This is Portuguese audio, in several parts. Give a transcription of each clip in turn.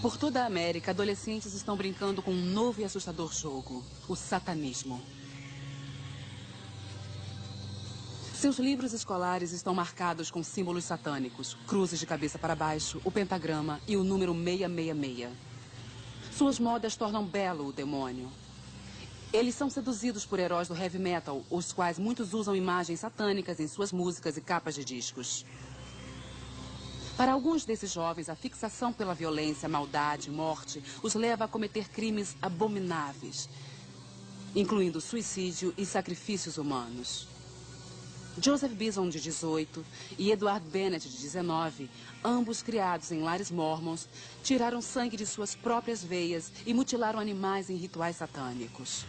Por toda a América, adolescentes estão brincando com um novo e assustador jogo, o satanismo. Seus livros escolares estão marcados com símbolos satânicos, cruzes de cabeça para baixo, o pentagrama e o número 666. Suas modas tornam belo o demônio. Eles são seduzidos por heróis do heavy metal, os quais muitos usam imagens satânicas em suas músicas e capas de discos. Para alguns desses jovens, a fixação pela violência, maldade, morte os leva a cometer crimes abomináveis, incluindo suicídio e sacrifícios humanos. Joseph Bison, de 18, e Edward Bennett, de 19, ambos criados em lares mormons, tiraram sangue de suas próprias veias e mutilaram animais em rituais satânicos.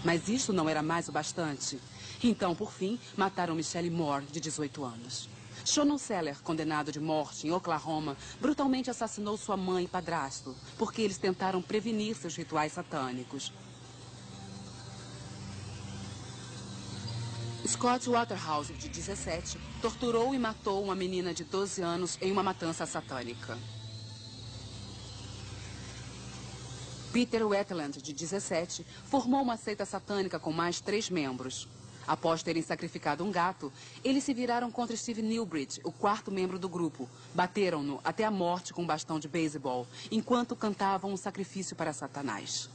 Mas isso não era mais o bastante. Então, por fim, mataram Michelle Moore, de 18 anos. Shannon Seller, condenado de morte em Oklahoma, brutalmente assassinou sua mãe e padrasto, porque eles tentaram prevenir seus rituais satânicos. Scott Waterhouse, de 17, torturou e matou uma menina de 12 anos em uma matança satânica. Peter Wetland, de 17, formou uma seita satânica com mais 3 membros. Após terem sacrificado um gato, eles se viraram contra Steve Newbridge, o 4º membro do grupo. Bateram-no até a morte com um bastão de beisebol, enquanto cantavam um sacrifício para Satanás.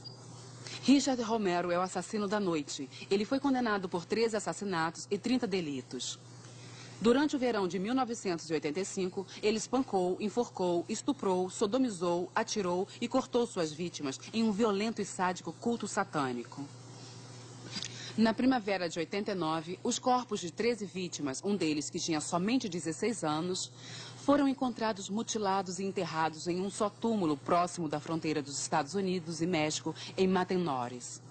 Richard Romero é o assassino da noite. Ele foi condenado por 13 assassinatos e 30 delitos. Durante o verão de 1985, ele espancou, enforcou, estuprou, sodomizou, atirou e cortou suas vítimas em um violento e sádico culto satânico. Na primavera de 89, os corpos de 13 vítimas, um deles que tinha somente 16 anos, foram encontrados mutilados e enterrados em um só túmulo próximo da fronteira dos Estados Unidos e México, em Matamoros.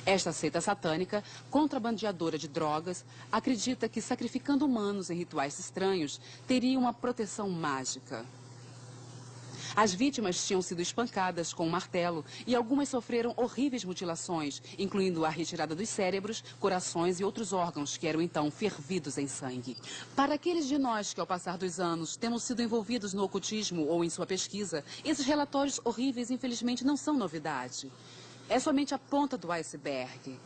Esta seita satânica, contrabandeadora de drogas, acredita que sacrificando humanos em rituais estranhos, teria uma proteção mágica. As vítimas tinham sido espancadas com um martelo e algumas sofreram horríveis mutilações, incluindo a retirada dos cérebros, corações e outros órgãos que eram então fervidos em sangue. Para aqueles de nós que, ao passar dos anos, temos sido envolvidos no ocultismo ou em sua pesquisa, esses relatórios horríveis, infelizmente, não são novidade. É somente a ponta do iceberg.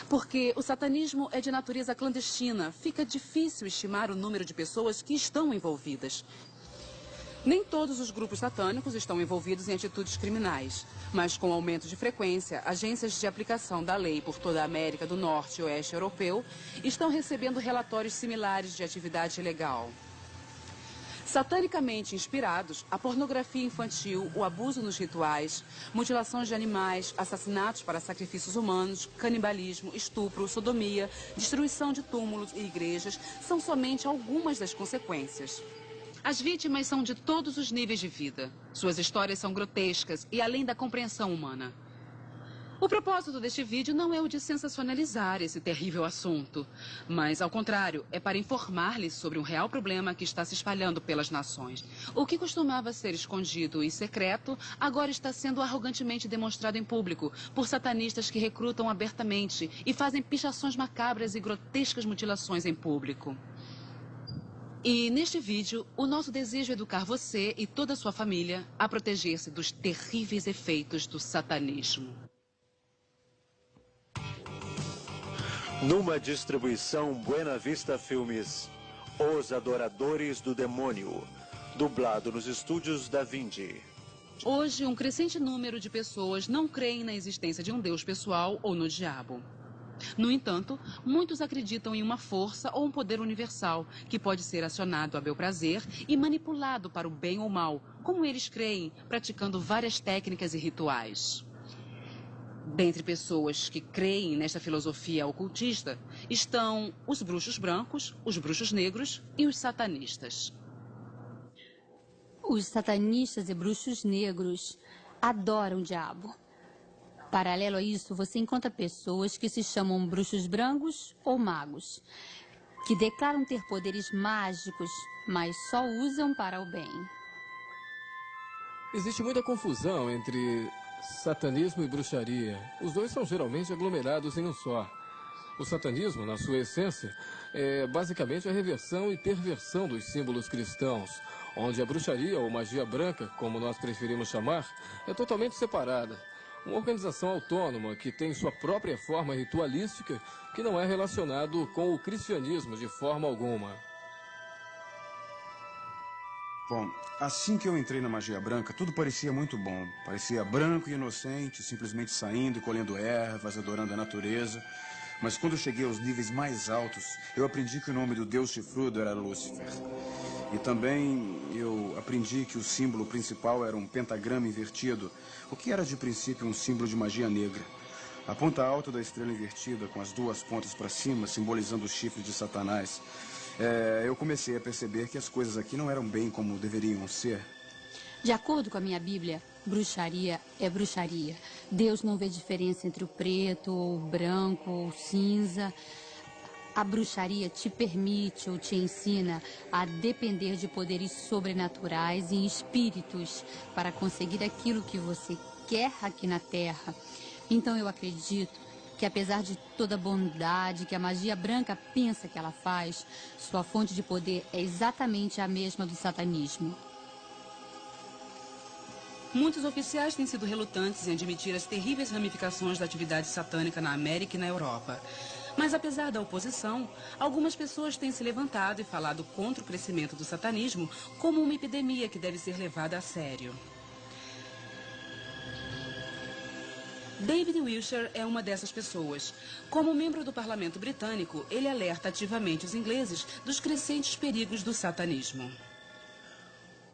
Porque o satanismo é de natureza clandestina, fica difícil estimar o número de pessoas que estão envolvidas. Nem todos os grupos satânicos estão envolvidos em atitudes criminais, mas com aumento de frequência, agências de aplicação da lei por toda a América do Norte e Oeste Europeu estão recebendo relatórios similares de atividade ilegal. Satanicamente inspirados, a pornografia infantil, o abuso nos rituais, mutilações de animais, assassinatos para sacrifícios humanos, canibalismo, estupro, sodomia, destruição de túmulos e igrejas são somente algumas das consequências. As vítimas são de todos os níveis de vida. Suas histórias são grotescas e além da compreensão humana. O propósito deste vídeo não é o de sensacionalizar esse terrível assunto, mas, ao contrário, é para informar-lhes sobre um real problema que está se espalhando pelas nações. O que costumava ser escondido e secreto, agora está sendo arrogantemente demonstrado em público por satanistas que recrutam abertamente e fazem pichações macabras e grotescas mutilações em público. E neste vídeo, o nosso desejo é educar você e toda a sua família a proteger-se dos terríveis efeitos do satanismo. Numa distribuição Buena Vista Filmes, Os Adoradores do Demônio, dublado nos estúdios Da Vinci. Hoje, um crescente número de pessoas não creem na existência de um Deus pessoal ou no diabo. No entanto, muitos acreditam em uma força ou um poder universal que pode ser acionado a bel prazer e manipulado para o bem ou mal, como eles creem, praticando várias técnicas e rituais. Dentre pessoas que creem nesta filosofia ocultista estão os bruxos brancos, os bruxos negros e os satanistas. Os satanistas e bruxos negros adoram o diabo. Paralelo a isso, você encontra pessoas que se chamam bruxos brancos ou magos, que declaram ter poderes mágicos, mas só usam para o bem. Existe muita confusão entre satanismo e bruxaria. Os dois são geralmente aglomerados em um só. O satanismo, na sua essência, é basicamente a reversão e perversão dos símbolos cristãos, onde a bruxaria ou magia branca, como nós preferimos chamar, é totalmente separada. Uma organização autônoma que tem sua própria forma ritualística que não é relacionado com o cristianismo de forma alguma. Bom, assim que eu entrei na magia branca, tudo parecia muito bom. Parecia branco e inocente, simplesmente saindo e colhendo ervas, adorando a natureza. Mas quando eu cheguei aos níveis mais altos, eu aprendi que o nome do deus chifrudo era Lúcifer. E também eu aprendi que o símbolo principal era um pentagrama invertido, o que era de princípio um símbolo de magia negra. A ponta alta da estrela invertida, com as duas pontas para cima, simbolizando o chifre de Satanás. Eu comecei a perceber que as coisas aqui não eram bem como deveriam ser. De acordo com a minha Bíblia, bruxaria é bruxaria. Deus não vê diferença entre o preto, ou o branco, ou o cinza. A bruxaria te permite ou te ensina a depender de poderes sobrenaturais e espíritos para conseguir aquilo que você quer aqui na Terra. Então eu acredito que apesar de toda a bondade que a magia branca pensa que ela faz, sua fonte de poder é exatamente a mesma do satanismo. Muitos oficiais têm sido relutantes em admitir as terríveis ramificações da atividade satânica na América e na Europa. Mas apesar da oposição, algumas pessoas têm se levantado e falado contra o crescimento do satanismo como uma epidemia que deve ser levada a sério. David Wilshire é uma dessas pessoas. Como membro do parlamento britânico, ele alerta ativamente os ingleses dos crescentes perigos do satanismo.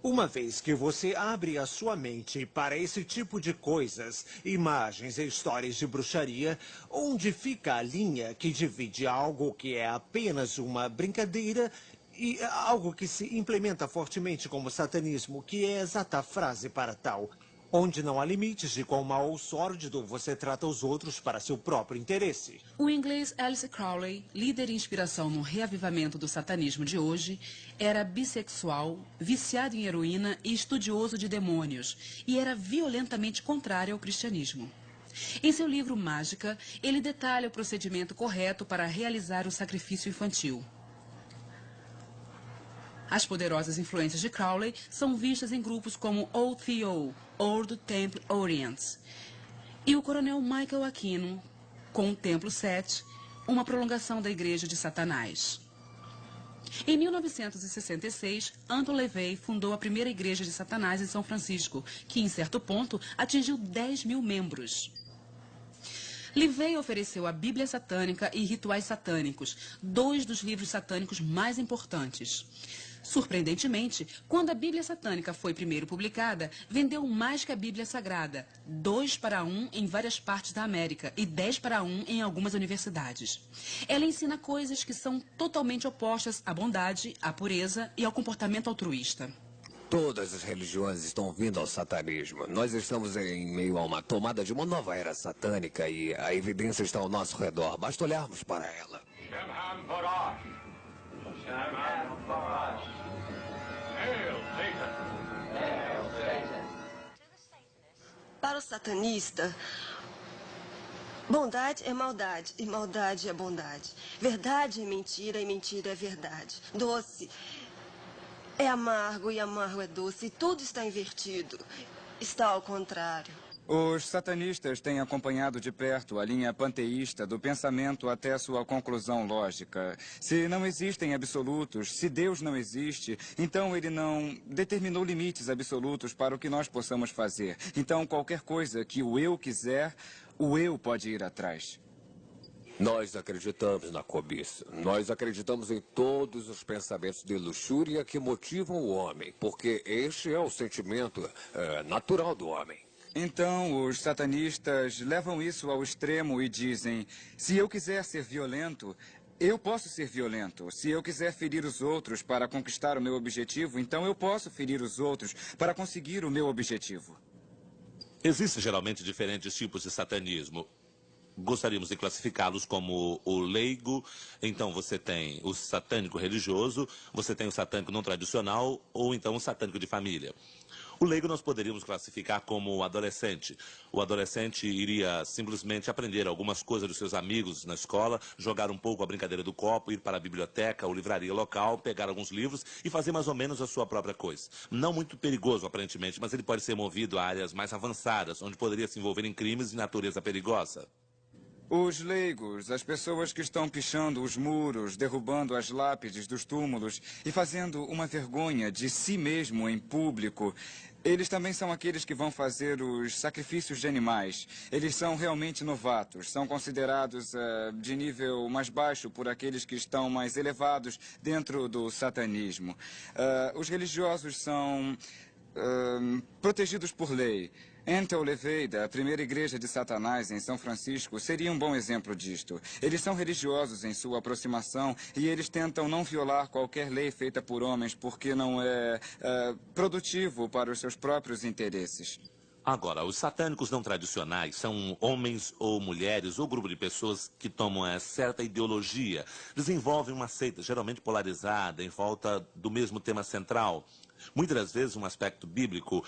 Uma vez que você abre a sua mente para esse tipo de coisas, imagens e histórias de bruxaria, onde fica a linha que divide algo que é apenas uma brincadeira e algo que se implementa fortemente como satanismo, que é a exata frase para tal, onde não há limites de quão mal ou sórdido você trata os outros para seu próprio interesse. O inglês Alistair Crowley, líder e inspiração no reavivamento do satanismo de hoje, era bissexual, viciado em heroína e estudioso de demônios, e era violentamente contrário ao cristianismo. Em seu livro Mágica, ele detalha o procedimento correto para realizar o sacrifício infantil. As poderosas influências de Crowley são vistas em grupos como OTO, Ordo Temple Orients, e o coronel Michael Aquino, com o Templo 7, uma prolongação da Igreja de Satanás. Em 1966, Anton LaVey fundou a primeira Igreja de Satanás em São Francisco, que, em certo ponto, atingiu 10.000 membros. LaVey ofereceu a Bíblia Satânica e Rituais Satânicos, 2 dos livros satânicos mais importantes. Surpreendentemente, quando a Bíblia Satânica foi primeiro publicada, vendeu mais que a Bíblia Sagrada, 2 para 1 em várias partes da América e 10 para 1 em algumas universidades. Ela ensina coisas que são totalmente opostas à bondade, à pureza e ao comportamento altruísta. Todas as religiões estão vindo ao satanismo. Nós estamos em meio a uma tomada de uma nova era satânica e a evidência está ao nosso redor. Basta olharmos para ela. Para o satanista, bondade é maldade e maldade é bondade. Verdade é mentira e mentira é verdade. Doce é amargo e amargo é doce. E tudo está invertido. Está ao contrário. Os satanistas têm acompanhado de perto a linha panteísta do pensamento até sua conclusão lógica. Se não existem absolutos, se Deus não existe, então ele não determinou limites absolutos para o que nós possamos fazer. Então, qualquer coisa que o eu quiser, o eu pode ir atrás. Nós acreditamos na cobiça. Nós acreditamos em todos os pensamentos de luxúria que motivam o homem, porque este é o sentimento natural do homem. Então, os satanistas levam isso ao extremo e dizem, se eu quiser ser violento, eu posso ser violento. Se eu quiser ferir os outros para conquistar o meu objetivo, então eu posso ferir os outros para conseguir o meu objetivo. Existem geralmente diferentes tipos de satanismo. gostaríamos de classificá-los como o leigo. Então você tem o satânico religioso, você tem o satânico não tradicional ou então o satânico de família. O leigo nós poderíamos classificar como o adolescente. O adolescente iria simplesmente aprender algumas coisas dos seus amigos na escola, jogar um pouco a brincadeira do copo, ir para a biblioteca ou livraria local, pegar alguns livros e fazer mais ou menos a sua própria coisa. Não muito perigoso, aparentemente, mas ele pode ser movido a áreas mais avançadas, onde poderia se envolver em crimes de natureza perigosa. Os leigos, as pessoas que estão pichando os muros, derrubando as lápides dos túmulos e fazendo uma vergonha de si mesmo em público, eles também são aqueles que vão fazer os sacrifícios de animais. Eles são realmente novatos, são considerados de nível mais baixo por aqueles que estão mais elevados dentro do satanismo. Os religiosos são protegidos por lei. Enter Levey, da primeira igreja de Satanás em São Francisco, seria um bom exemplo disto. Eles são religiosos em sua aproximação e eles tentam não violar qualquer lei feita por homens porque não é produtivo para os seus próprios interesses. Agora, os satânicos não tradicionais são homens ou mulheres ou grupo de pessoas que tomam certa ideologia, desenvolvem uma seita geralmente polarizada em volta do mesmo tema central. Muitas das vezes um aspecto bíblico,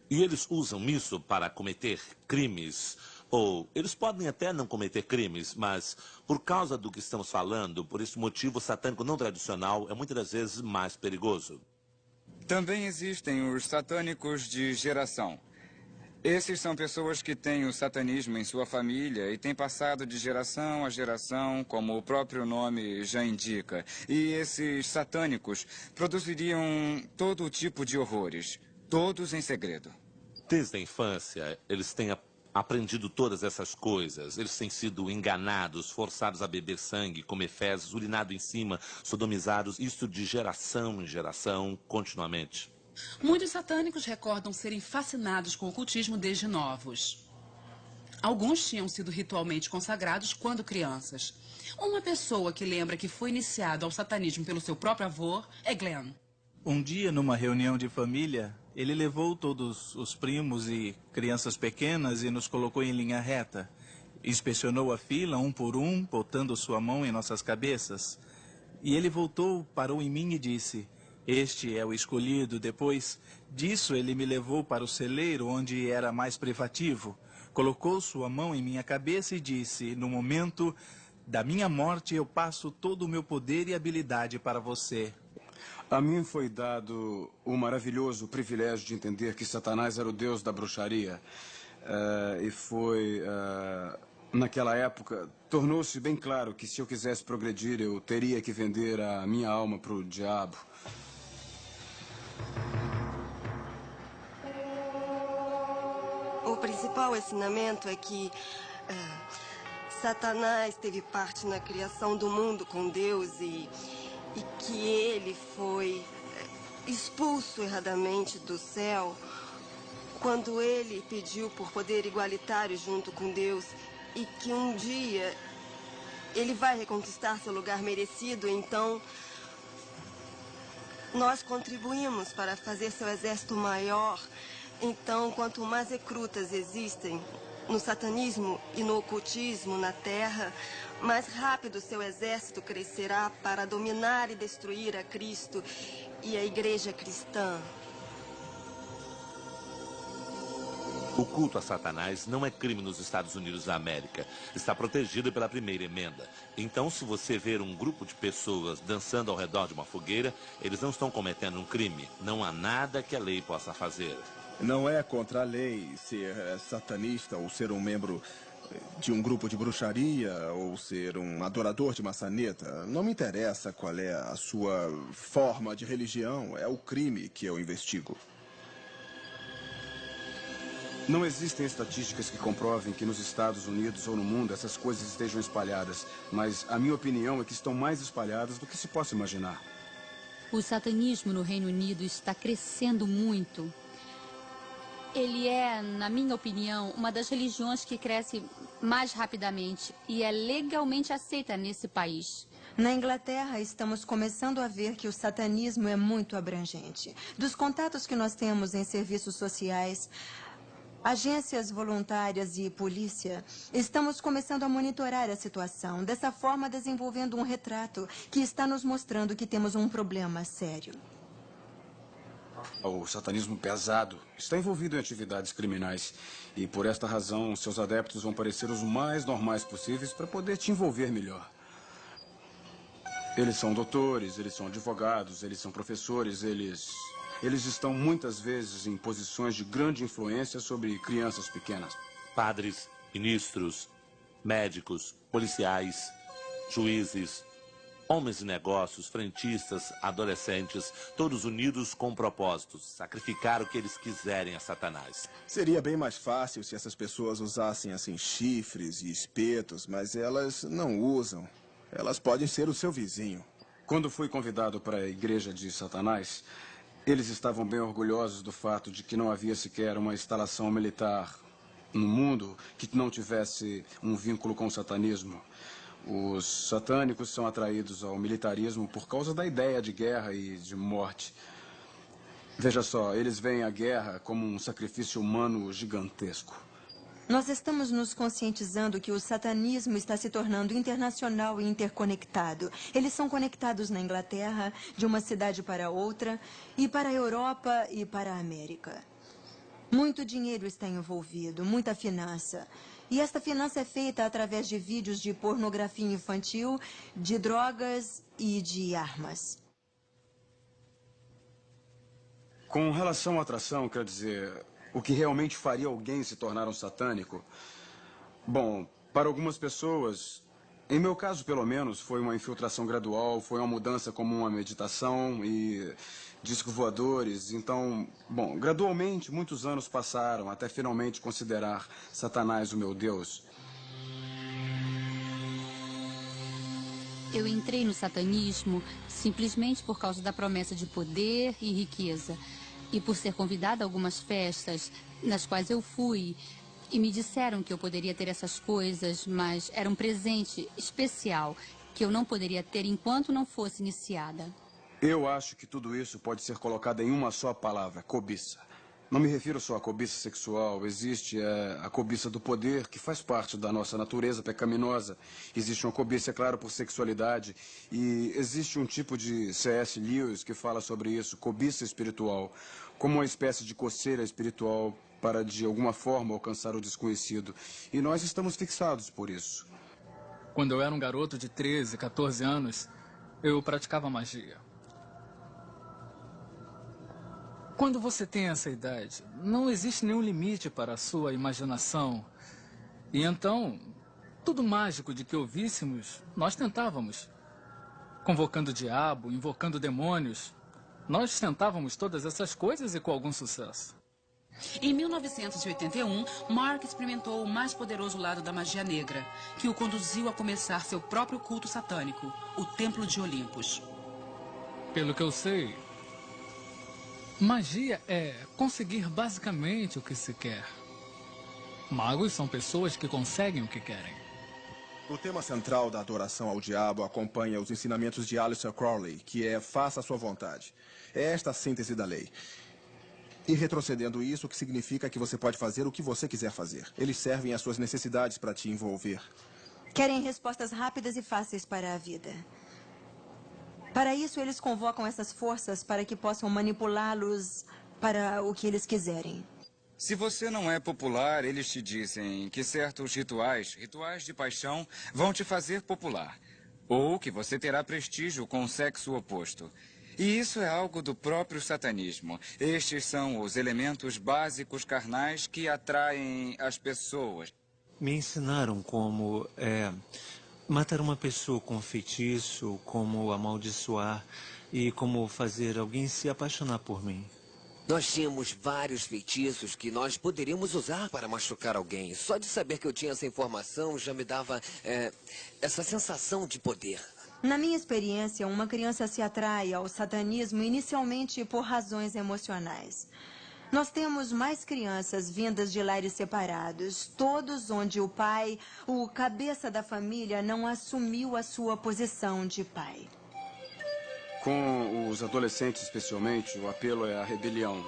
e eles usam isso para cometer crimes, ou eles podem até não cometer crimes, mas por causa do que estamos falando, por esse motivo o satânico não tradicional é muitas das vezes mais perigoso. Também existem os satânicos de geração. Esses são pessoas que têm o satanismo em sua família e têm passado de geração a geração, como o próprio nome já indica. E esses satânicos produziriam todo tipo de horrores, todos em segredo. Desde a infância, eles têm aprendido todas essas coisas. Eles têm sido enganados, forçados a beber sangue, comer fezes, urinado em cima, sodomizados, isso de geração em geração, continuamente. Muitos satânicos recordam serem fascinados com o ocultismo desde novos. Alguns tinham sido ritualmente consagrados quando crianças. Uma pessoa que lembra que foi iniciado ao satanismo pelo seu próprio avô é Glenn. Um dia, numa reunião de família, ele levou todos os primos e crianças pequenas e nos colocou em linha reta. Inspecionou a fila, um por um, botando sua mão em nossas cabeças. E ele voltou, parou em mim e disse: "Este é o escolhido." Depois disso, ele me levou para o celeiro, onde era mais privativo. Colocou sua mão em minha cabeça e disse: "No momento da minha morte, eu passo todo o meu poder e habilidade para você." A mim foi dado o maravilhoso privilégio de entender que Satanás era o deus da bruxaria. Naquela época, tornou-se bem claro que se eu quisesse progredir, eu teria que vender a minha alma para o diabo. O principal ensinamento é que Satanás teve parte na criação do mundo com Deus e que ele foi expulso erradamente do céu quando ele pediu por poder igualitário junto com Deus e que um dia ele vai reconquistar seu lugar merecido. Então, nós contribuímos para fazer seu exército maior. Então, quanto mais recrutas existem no satanismo e no ocultismo na Terra, mais rápido seu exército crescerá para dominar e destruir a Cristo e a Igreja cristã. O culto a Satanás não é crime nos Estados Unidos da América. Está protegido pela primeira emenda. Então, se você ver um grupo de pessoas dançando ao redor de uma fogueira, eles não estão cometendo um crime. Não há nada que a lei possa fazer. Não é contra a lei ser satanista ou ser um membro de um grupo de bruxaria ou ser um adorador de maçaneta. Não me interessa qual é a sua forma de religião, é o crime que eu investigo. Não existem estatísticas que comprovem que nos Estados Unidos ou no mundo essas coisas estejam espalhadas, mas a minha opinião é que estão mais espalhadas do que se possa imaginar. O satanismo no Reino Unido está crescendo muito. Ele é, na minha opinião, uma das religiões que cresce mais rapidamente e é legalmente aceita nesse país. Na Inglaterra, estamos começando a ver que o satanismo é muito abrangente. Dos contatos que nós temos em serviços sociais, Agências voluntárias e polícia, estamos começando a monitorar a situação, dessa forma desenvolvendo um retrato que está nos mostrando que temos um problema sério. O satanismo pesado está envolvido em atividades criminais e, por esta razão, seus adeptos vão parecer os mais normais possíveis para poder te envolver melhor. Eles são doutores, eles são advogados, eles são professores, eles estão muitas vezes em posições de grande influência sobre crianças pequenas. Padres, ministros, médicos, policiais, juízes, homens de negócios, frentistas, adolescentes, todos unidos com propósitos, sacrificar o que eles quiserem a Satanás. Seria bem mais fácil se essas pessoas usassem assim chifres e espetos, mas elas não usam. Elas podem ser o seu vizinho. Quando fui convidado para a igreja de Satanás, eles estavam bem orgulhosos do fato de que não havia sequer uma instalação militar no mundo que não tivesse um vínculo com o satanismo. Os satânicos são atraídos ao militarismo por causa da ideia de guerra e de morte. Veja só, eles veem a guerra como um sacrifício humano gigantesco. Nós estamos nos conscientizando que o satanismo está se tornando internacional e interconectado. Eles são conectados na Inglaterra, de uma cidade para outra, e para a Europa e para a América. Muito dinheiro está envolvido, muita finança. E esta finança é feita através de vídeos de pornografia infantil, de drogas e de armas. Com relação à atração, quer dizer, o que realmente faria alguém se tornar um satânico? Bom, para algumas pessoas, em meu caso pelo menos, foi uma infiltração gradual, foi uma mudança comum à meditação e discos voadores. Então, bom, gradualmente muitos anos passaram até finalmente considerar Satanás o meu Deus. Eu entrei no satanismo simplesmente por causa da promessa de poder e riqueza. E por ser convidada a algumas festas nas quais eu fui, e me disseram que eu poderia ter essas coisas, mas era um presente especial que eu não poderia ter enquanto não fosse iniciada. Eu acho que tudo isso pode ser colocado em uma só palavra: cobiça. Não me refiro só à cobiça sexual. Existe a cobiça do poder, que faz parte da nossa natureza pecaminosa. Existe uma cobiça, é claro, por sexualidade. E existe um tipo de C.S. Lewis que fala sobre isso, cobiça espiritual, como uma espécie de coceira espiritual para, de alguma forma, alcançar o desconhecido. E nós estamos fixados por isso. Quando eu era um garoto de 13, 14 anos, eu praticava magia. Quando você tem essa idade, não existe nenhum limite para a sua imaginação. E então, tudo mágico de que ouvíssemos, nós tentávamos. Convocando o diabo, invocando demônios. Nós tentávamos todas essas coisas e com algum sucesso. Em 1981, Mark experimentou o mais poderoso lado da magia negra, que o conduziu a começar seu próprio culto satânico, o Templo de Olympus. Pelo que eu sei, magia é conseguir basicamente o que se quer. Magos são pessoas que conseguem o que querem. O tema central da adoração ao diabo acompanha os ensinamentos de Aleister Crowley, que é faça a sua vontade. É esta a síntese da lei. E retrocedendo isso, o que significa que você pode fazer o que você quiser fazer. Eles servem às suas necessidades para te envolver. Querem respostas rápidas e fáceis para a vida. Para isso, eles convocam essas forças para que possam manipulá-los para o que eles quiserem. Se você não é popular, eles te dizem que certos rituais de paixão, vão te fazer popular. Ou que você terá prestígio com o sexo oposto. E isso é algo do próprio satanismo. Estes são os elementos básicos carnais que atraem as pessoas. Me ensinaram como matar uma pessoa com feitiço, como amaldiçoar e como fazer alguém se apaixonar por mim. Nós tínhamos vários feitiços que nós poderíamos usar para machucar alguém. Só de saber que eu tinha essa informação já me dava essa sensação de poder. Na minha experiência, uma criança se atrai ao satanismo inicialmente por razões emocionais. Nós temos mais crianças vindas de lares separados, todos onde o pai, o cabeça da família, não assumiu a sua posição de pai. Com os adolescentes, especialmente, o apelo é a rebelião.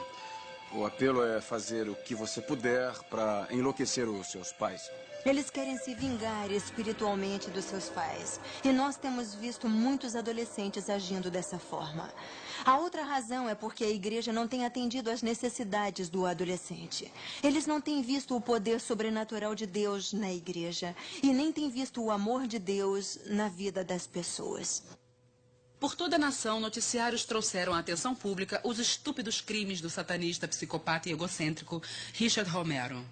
O apelo é fazer o que você puder para enlouquecer os seus pais. Eles querem se vingar espiritualmente dos seus pais. E nós temos visto muitos adolescentes agindo dessa forma. A outra razão é porque a igreja não tem atendido às necessidades do adolescente. Eles não têm visto o poder sobrenatural de Deus na igreja. E nem têm visto o amor de Deus na vida das pessoas. Por toda a nação, noticiários trouxeram à atenção pública os estúpidos crimes do satanista, psicopata e egocêntrico Richard Romero.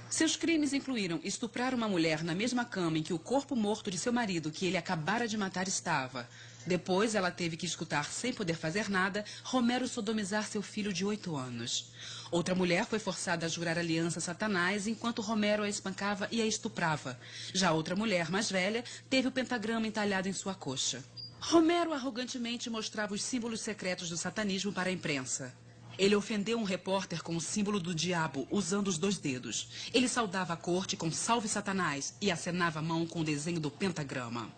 Seus crimes incluíram estuprar uma mulher na mesma cama em que o corpo morto de seu marido, que ele acabara de matar, estava. Depois, ela teve que escutar, sem poder fazer nada, Romero sodomizar seu filho de 8 anos. Outra mulher foi forçada a jurar aliança a Satanás enquanto Romero a espancava e a estuprava. Já outra mulher, mais velha, teve o pentagrama entalhado em sua coxa. Romero arrogantemente mostrava os símbolos secretos do satanismo para a imprensa. Ele ofendeu um repórter com o símbolo do diabo, usando os 2 dedos. Ele saudava a corte com "Salve Satanás" e acenava a mão com o desenho do pentagrama.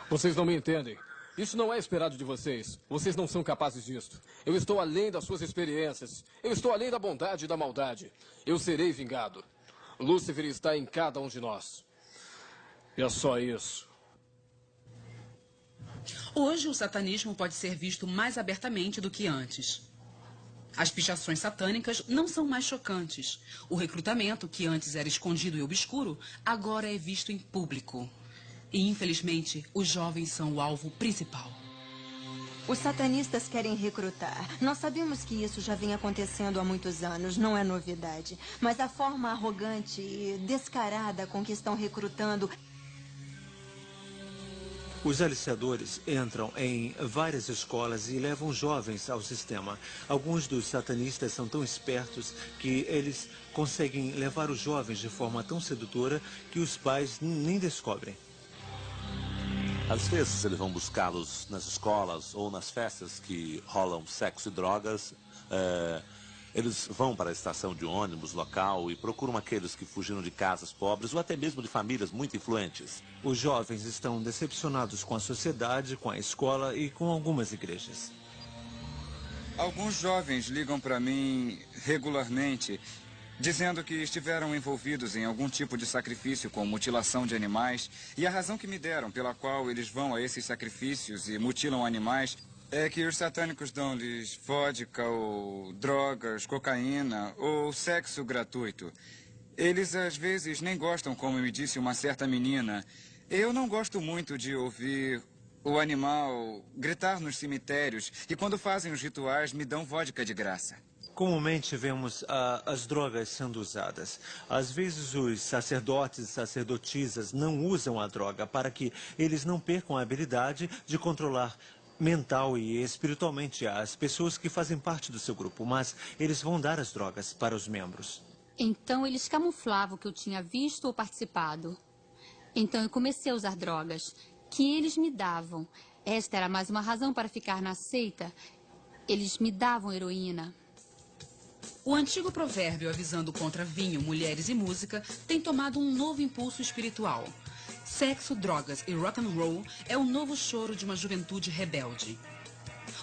Vocês não me entendem. Isso não é esperado de vocês. Vocês não são capazes disso. Eu estou além das suas experiências. Eu estou além da bondade e da maldade. Eu serei vingado. Lúcifer está em cada um de nós. E é só isso. Hoje, o satanismo pode ser visto mais abertamente do que antes. As pichações satânicas não são mais chocantes. O recrutamento, que antes era escondido e obscuro, agora é visto em público. E, infelizmente, os jovens são o alvo principal. Os satanistas querem recrutar. Nós sabemos que isso já vem acontecendo há muitos anos, não é novidade. Mas a forma arrogante e descarada com que estão recrutando... Os aliciadores entram em várias escolas e levam jovens ao sistema. Alguns dos satanistas são tão espertos que eles conseguem levar os jovens de forma tão sedutora que os pais nem descobrem. Às vezes eles vão buscá-los nas escolas ou nas festas que rolam sexo e drogas. Eles vão para a estação de ônibus local e procuram aqueles que fugiram de casas pobres ou até mesmo de famílias muito influentes. Os jovens estão decepcionados com a sociedade, com a escola e com algumas igrejas. Alguns jovens ligam para mim regularmente, dizendo que estiveram envolvidos em algum tipo de sacrifício com mutilação de animais, e a razão que me deram pela qual eles vão a esses sacrifícios e mutilam animais é que os satânicos dão-lhes vodka ou drogas, cocaína ou sexo gratuito. Eles às vezes nem gostam, como me disse uma certa menina. Eu não gosto muito de ouvir o animal gritar nos cemitérios e quando fazem os rituais me dão vodka de graça. Comumente vemos as drogas sendo usadas. Às vezes os sacerdotes e sacerdotisas não usam a droga para que eles não percam a habilidade de controlar mental e espiritualmente as pessoas que fazem parte do seu grupo, mas eles vão dar as drogas para os membros. Então eles camuflavam que eu tinha visto ou participado. Então eu comecei a usar drogas que eles me davam. Esta era mais uma razão para ficar na seita. Eles me davam heroína. O antigo provérbio avisando contra vinho, mulheres e música tem tomado um novo impulso espiritual. Sexo, drogas e rock and roll é o novo choro de uma juventude rebelde.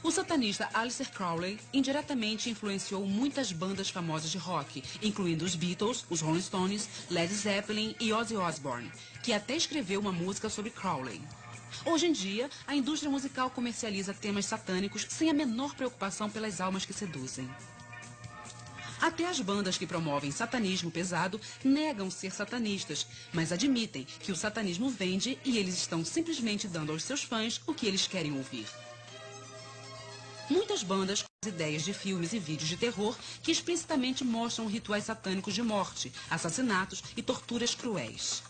O satanista Aleister Crowley indiretamente influenciou muitas bandas famosas de rock, incluindo os Beatles, os Rolling Stones, Led Zeppelin e Ozzy Osbourne, que até escreveu uma música sobre Crowley. Hoje em dia, a indústria musical comercializa temas satânicos sem a menor preocupação pelas almas que seduzem. Até as bandas que promovem satanismo pesado negam ser satanistas, mas admitem que o satanismo vende e eles estão simplesmente dando aos seus fãs o que eles querem ouvir. Muitas bandas com ideias de filmes e vídeos de terror que explicitamente mostram rituais satânicos de morte, assassinatos e torturas cruéis.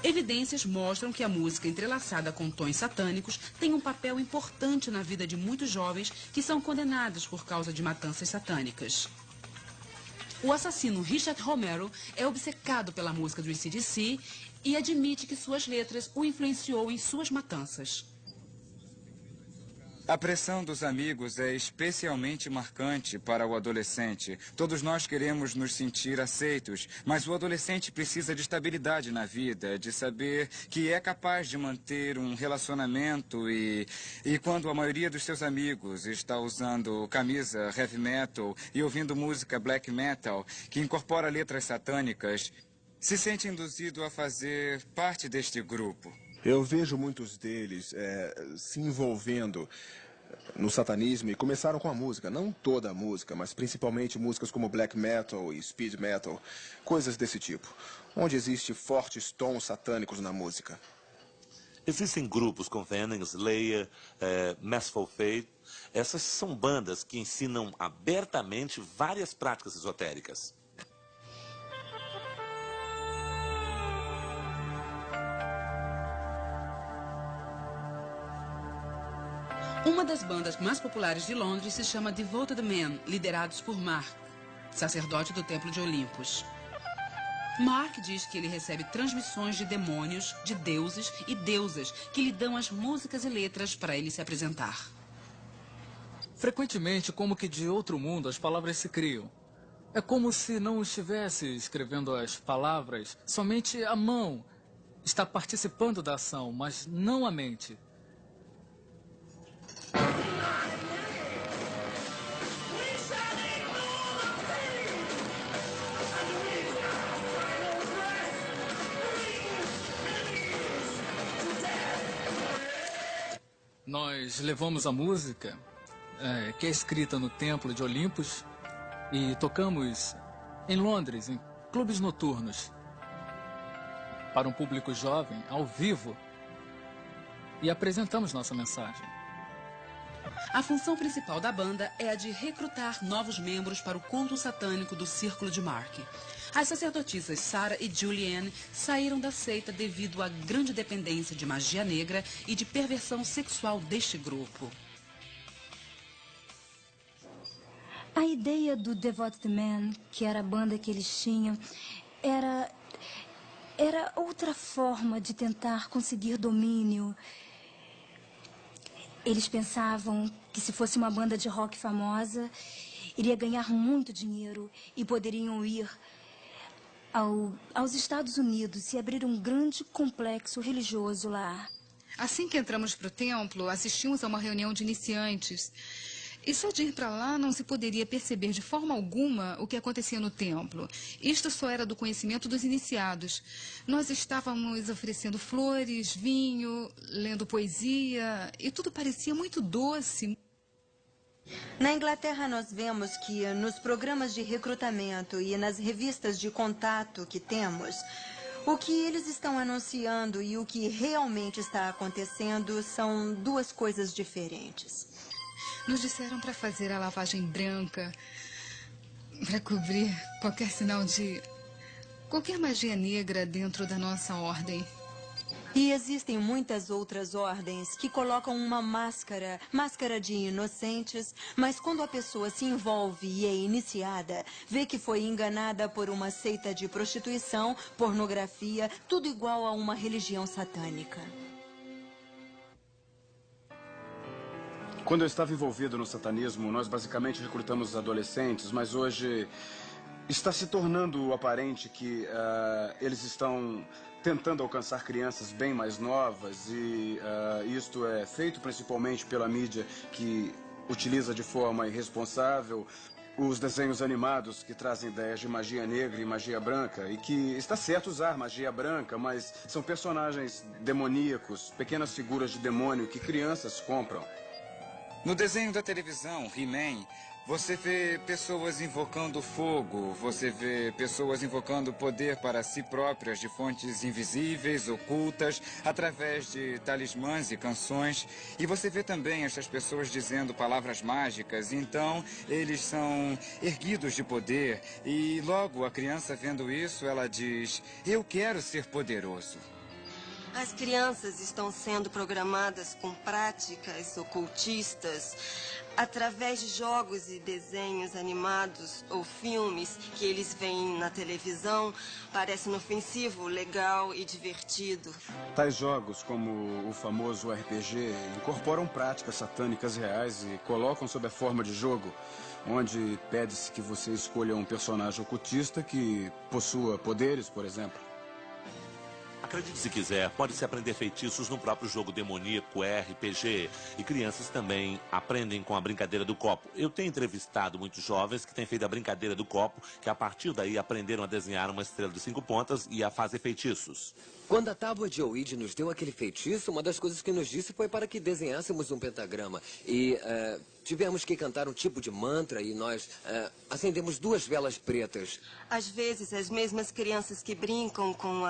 Evidências mostram que a música entrelaçada com tons satânicos tem um papel importante na vida de muitos jovens que são condenados por causa de matanças satânicas. O assassino Richard Romero é obcecado pela música do AC/DC e admite que suas letras o influenciou em suas matanças. A pressão dos amigos é especialmente marcante para o adolescente. Todos nós queremos nos sentir aceitos, mas o adolescente precisa de estabilidade na vida, de saber que é capaz de manter um relacionamento e quando a maioria dos seus amigos está usando camisa heavy metal e ouvindo música black metal, que incorpora letras satânicas, se sente induzido a fazer parte deste grupo. Eu vejo muitos deles se envolvendo no satanismo e começaram com a música, não toda a música, mas principalmente músicas como black metal e speed metal, coisas desse tipo, onde existe fortes tons satânicos na música. Existem grupos como Venom, Slayer, Merciful Fate. Essas são bandas que ensinam abertamente várias práticas esotéricas. Uma das bandas mais populares de Londres se chama Devoted Men, liderados por Mark, sacerdote do Templo de Olympus. Mark diz que ele recebe transmissões de demônios, de deuses e deusas que lhe dão as músicas e letras para ele se apresentar. Frequentemente, como que de outro mundo, as palavras se criam. É como se não estivesse escrevendo as palavras, somente a mão está participando da ação, mas não a mente. Nós levamos a música, que é escrita no Templo de Olympus, e tocamos em Londres, em clubes noturnos, para um público jovem, ao vivo, e apresentamos nossa mensagem. A função principal da banda é a de recrutar novos membros para o culto satânico do Círculo de Mark. As sacerdotisas Sarah e Julianne saíram da seita devido à grande dependência de magia negra e de perversão sexual deste grupo. A ideia do Devoted Men, que era a banda que eles tinham, era outra forma de tentar conseguir domínio. Eles pensavam que se fosse uma banda de rock famosa, iria ganhar muito dinheiro e poderiam ir aos Estados Unidos e abrir um grande complexo religioso lá. Assim que entramos para o templo, assistimos a uma reunião de iniciantes. E só de ir para lá não se poderia perceber de forma alguma o que acontecia no templo. Isto só era do conhecimento dos iniciados. Nós estávamos oferecendo flores, vinho, lendo poesia, e tudo parecia muito doce. Na Inglaterra, nós vemos que nos programas de recrutamento e nas revistas de contato que temos, o que eles estão anunciando e o que realmente está acontecendo são duas coisas diferentes. Nos disseram para fazer a lavagem branca, para cobrir qualquer sinal de qualquer magia negra dentro da nossa ordem. E existem muitas outras ordens que colocam uma máscara de inocentes, mas quando a pessoa se envolve e é iniciada, vê que foi enganada por uma seita de prostituição, pornografia, tudo igual a uma religião satânica. Quando eu estava envolvido no satanismo, nós basicamente recrutamos os adolescentes, mas hoje está se tornando aparente que eles estão tentando alcançar crianças bem mais novas e isto é feito principalmente pela mídia que utiliza de forma irresponsável os desenhos animados que trazem ideias de magia negra e magia branca, e que está certo usar magia branca, mas são personagens demoníacos, pequenas figuras de demônio que crianças compram. No desenho da televisão, He-Man, você vê pessoas invocando fogo, você vê pessoas invocando poder para si próprias de fontes invisíveis, ocultas, através de talismãs e canções. E você vê também essas pessoas dizendo palavras mágicas, então eles são erguidos de poder. E logo a criança vendo isso, ela diz, eu quero ser poderoso. As crianças estão sendo programadas com práticas ocultistas através de jogos e desenhos animados ou filmes que eles veem na televisão. Parece inofensivo, legal e divertido. Tais jogos, como o famoso RPG, incorporam práticas satânicas reais e colocam sob a forma de jogo, onde pede-se que você escolha um personagem ocultista que possua poderes, por exemplo. Acredite se quiser, pode-se aprender feitiços no próprio jogo demoníaco RPG. E crianças também aprendem com a brincadeira do copo. Eu tenho entrevistado muitos jovens que têm feito a brincadeira do copo, que a partir daí aprenderam a desenhar uma estrela de 5 pontas e a fazer feitiços. Quando a tábua de Ouija nos deu aquele feitiço, uma das coisas que nos disse foi para que desenhássemos um pentagrama. E tivemos que cantar um tipo de mantra e nós acendemos 2 velas pretas. Às vezes, as mesmas crianças que brincam com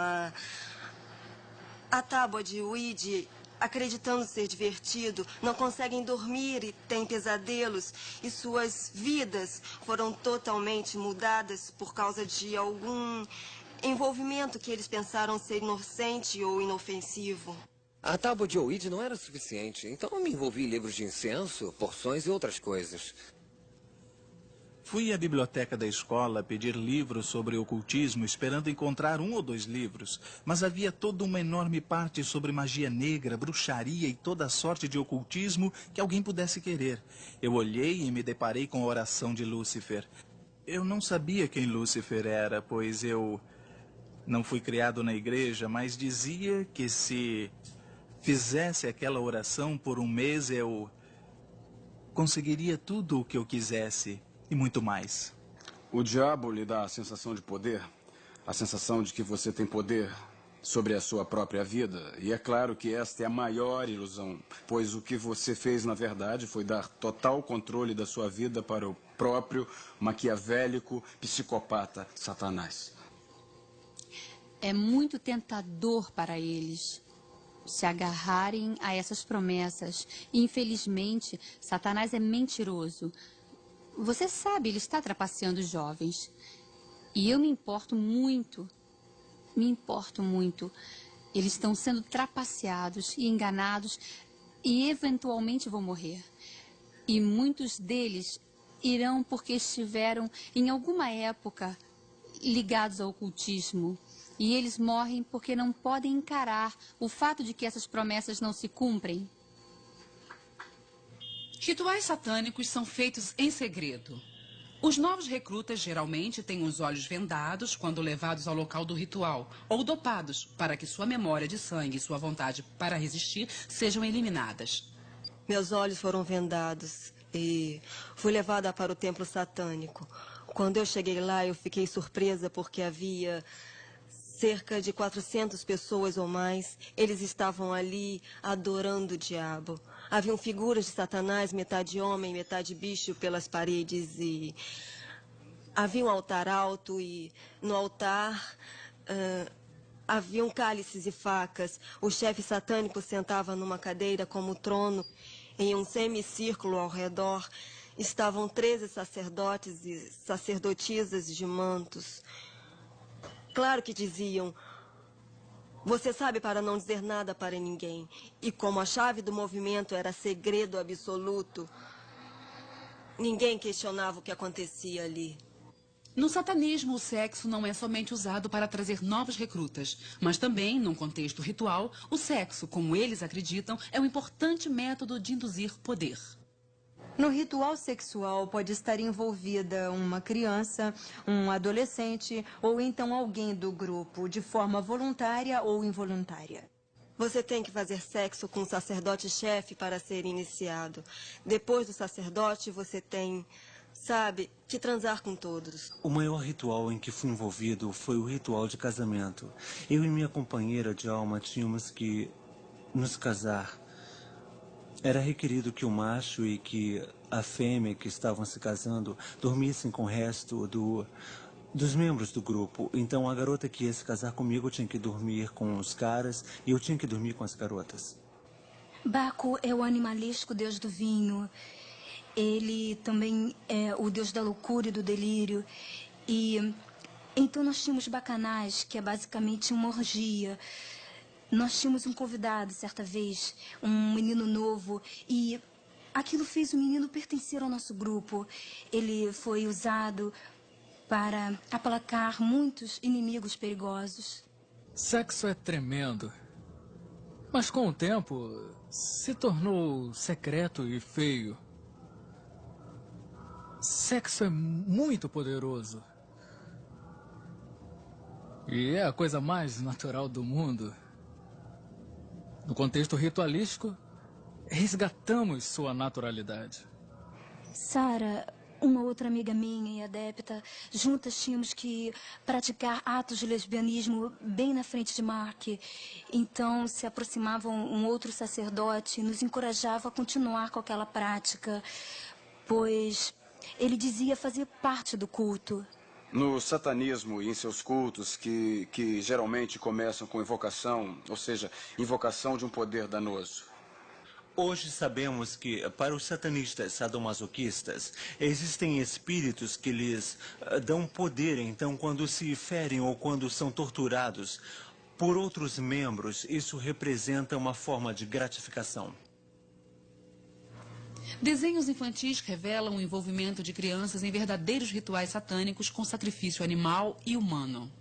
a tábua de Ouija, acreditando ser divertido, não conseguem dormir e têm pesadelos. E suas vidas foram totalmente mudadas por causa de algum envolvimento que eles pensaram ser inocente ou inofensivo. A tábua de Ouija não era suficiente, então eu me envolvi em livros de incenso, porções e outras coisas. Fui à biblioteca da escola pedir livros sobre ocultismo, esperando encontrar 1 ou 2 livros. Mas havia toda uma enorme parte sobre magia negra, bruxaria e toda a sorte de ocultismo que alguém pudesse querer. Eu olhei e me deparei com a oração de Lúcifer. Eu não sabia quem Lúcifer era, pois eu não fui criado na igreja, mas dizia que se fizesse aquela oração por 1 mês, eu conseguiria tudo o que eu quisesse. E muito mais. O diabo lhe dá a sensação de poder, a sensação de que você tem poder sobre a sua própria vida. E é claro que esta é a maior ilusão, pois o que você fez, na verdade, foi dar total controle da sua vida para o próprio maquiavélico psicopata Satanás. É muito tentador para eles se agarrarem a essas promessas. E, infelizmente, Satanás é mentiroso. Você sabe, ele está trapaceando os jovens. E eu me importo muito. Eles estão sendo trapaceados e enganados e eventualmente vão morrer. E muitos deles irão porque estiveram em alguma época ligados ao ocultismo. E eles morrem porque não podem encarar o fato de que essas promessas não se cumprem. Rituais satânicos são feitos em segredo. Os novos recrutas geralmente têm os olhos vendados quando levados ao local do ritual, ou dopados, para que sua memória de sangue e sua vontade para resistir sejam eliminadas. Meus olhos foram vendados e fui levada para o templo satânico. Quando eu cheguei lá, eu fiquei surpresa porque havia cerca de 400 pessoas ou mais. Eles estavam ali adorando o diabo. Haviam figuras de Satanás, metade homem, metade bicho, pelas paredes. E havia um altar alto e no altar haviam cálices e facas. O chefe satânico sentava numa cadeira como trono. Em um semicírculo ao redor estavam 13 sacerdotes e sacerdotisas de mantos. Claro que diziam: você sabe para não dizer nada para ninguém. E como a chave do movimento era segredo absoluto, ninguém questionava o que acontecia ali. No satanismo, o sexo não é somente usado para trazer novos recrutas, mas também, num contexto ritual, o sexo, como eles acreditam, é um importante método de induzir poder. No ritual sexual pode estar envolvida uma criança, um adolescente ou então alguém do grupo, de forma voluntária ou involuntária. Você tem que fazer sexo com o sacerdote-chefe para ser iniciado. Depois do sacerdote, você tem, sabe, que transar com todos. O maior ritual em que fui envolvido foi o ritual de casamento. Eu e minha companheira de alma tínhamos que nos casar. Era requerido que o macho e que a fêmea que estavam se casando dormissem com o resto dos membros do grupo. Então a garota que ia se casar comigo tinha que dormir com os caras e eu tinha que dormir com as garotas. Baco é o animalesco deus do vinho. Ele também é o deus da loucura e do delírio. E então nós tínhamos bacanais, que é basicamente uma orgia. Nós tínhamos um convidado, certa vez, um menino novo, e aquilo fez o menino pertencer ao nosso grupo. Ele foi usado para aplacar muitos inimigos perigosos. Sexo é tremendo. Mas com o tempo, se tornou secreto e feio. Sexo é muito poderoso. E é a coisa mais natural do mundo. No contexto ritualístico, resgatamos sua naturalidade. Sarah, uma outra amiga minha e adepta, juntas tínhamos que praticar atos de lesbianismo bem na frente de Mark. Então se aproximava um outro sacerdote e nos encorajava a continuar com aquela prática, pois ele dizia fazer parte do culto. No satanismo e em seus cultos, que geralmente começam com invocação, ou seja, invocação de um poder danoso. Hoje sabemos que, para os satanistas sadomasoquistas, existem espíritos que lhes dão poder. Então, quando se ferem ou quando são torturados por outros membros, isso representa uma forma de gratificação. Desenhos infantis revelam o envolvimento de crianças em verdadeiros rituais satânicos com sacrifício animal e humano.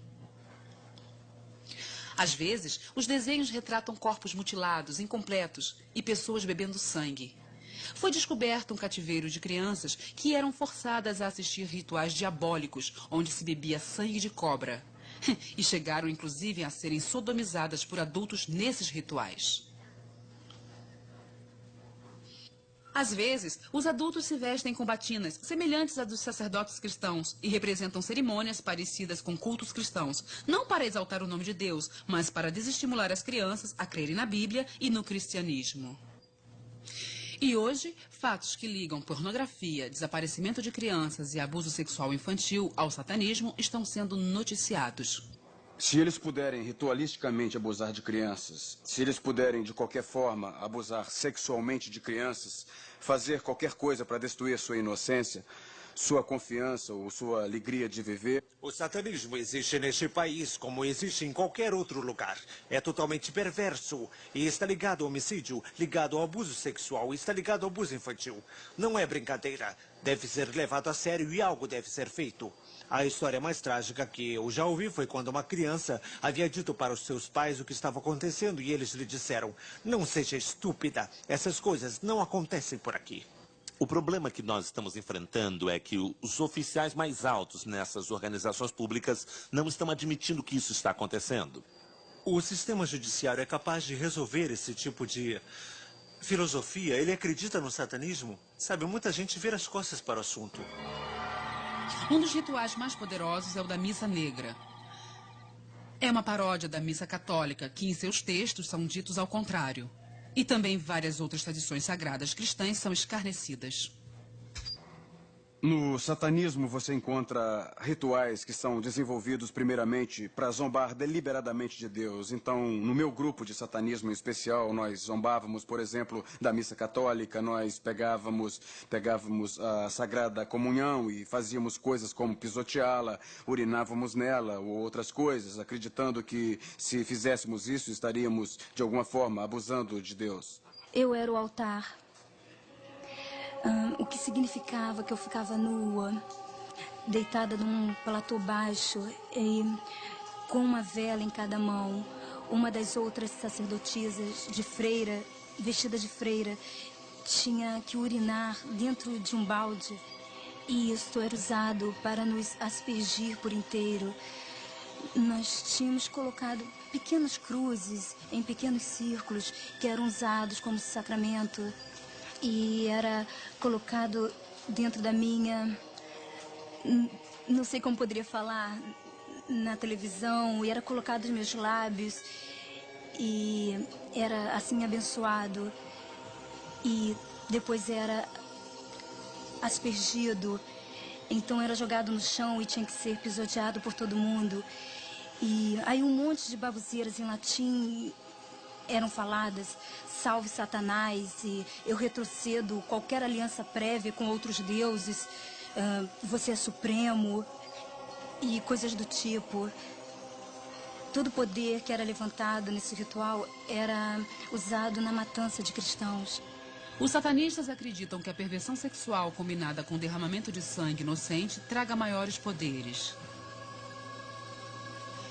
Às vezes, os desenhos retratam corpos mutilados, incompletos e pessoas bebendo sangue. Foi descoberto um cativeiro de crianças que eram forçadas a assistir rituais diabólicos, onde se bebia sangue de cobra. E chegaram, inclusive, a serem sodomizadas por adultos nesses rituais. Às vezes, os adultos se vestem com batinas semelhantes às dos sacerdotes cristãos e representam cerimônias parecidas com cultos cristãos, não para exaltar o nome de Deus, mas para desestimular as crianças a crerem na Bíblia e no cristianismo. E hoje, fatos que ligam pornografia, desaparecimento de crianças e abuso sexual infantil ao satanismo estão sendo noticiados. Se eles puderem ritualisticamente abusar de crianças, se eles puderem de qualquer forma abusar sexualmente de crianças, fazer qualquer coisa para destruir sua inocência, sua confiança ou sua alegria de viver... O satanismo existe neste país como existe em qualquer outro lugar. É totalmente perverso e está ligado ao homicídio, ligado ao abuso sexual, está ligado ao abuso infantil. Não é brincadeira. Deve ser levado a sério e algo deve ser feito. A história mais trágica que eu já ouvi foi quando uma criança havia dito para os seus pais o que estava acontecendo e eles lhe disseram: "Não seja estúpida, essas coisas não acontecem por aqui." O problema que nós estamos enfrentando é que os oficiais mais altos nessas organizações públicas não estão admitindo que isso está acontecendo. O sistema judiciário é capaz de resolver esse tipo de filosofia? Ele acredita no satanismo? Sabe, muita gente vira as costas para o assunto. Um dos rituais mais poderosos é o da Missa Negra. É uma paródia da Missa Católica, que em seus textos são ditos ao contrário. E também várias outras tradições sagradas cristãs são escarnecidas. No satanismo você encontra rituais que são desenvolvidos primeiramente para zombar deliberadamente de Deus. Então, no meu grupo de satanismo em especial, nós zombávamos, por exemplo, da missa católica, nós pegávamos a Sagrada Comunhão e fazíamos coisas como pisoteá-la, urinávamos nela ou outras coisas, acreditando que se fizéssemos isso estaríamos, de alguma forma, abusando de Deus. Eu era o altar. O que significava que eu ficava nua, deitada num platô baixo e com uma vela em cada mão. Uma das outras sacerdotisas de freira, vestida de freira, tinha que urinar dentro de um balde. E isso era usado para nos aspergir por inteiro. Nós tínhamos colocado pequenas cruzes em pequenos círculos que eram usados como sacramento. E era colocado dentro da minha... Não sei como poderia falar na televisão. E era colocado nos meus lábios. E era assim abençoado. E depois era aspergido. Então era jogado no chão e tinha que ser pisoteado por todo mundo. E aí um monte de baboseiras em latim eram faladas. Salve Satanás, e eu retrocedo qualquer aliança prévia com outros deuses, você é supremo, e coisas do tipo. todo o poder que era levantado nesse ritual era usado na matança de cristãos. Os satanistas acreditam que a perversão sexual combinada com o derramamento de sangue inocente traga maiores poderes.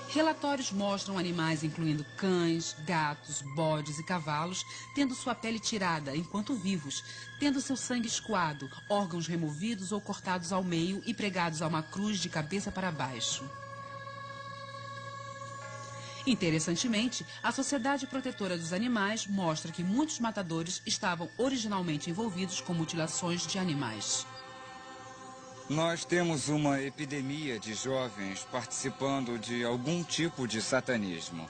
Relatórios mostram animais, incluindo cães, gatos, bodes e cavalos, tendo sua pele tirada enquanto vivos, tendo seu sangue escoado, órgãos removidos ou cortados ao meio e pregados a uma cruz de cabeça para baixo. Interessantemente, a Sociedade Protetora dos Animais mostra que muitos matadores estavam originalmente envolvidos com mutilações de animais. Nós temos uma epidemia de jovens participando de algum tipo de satanismo.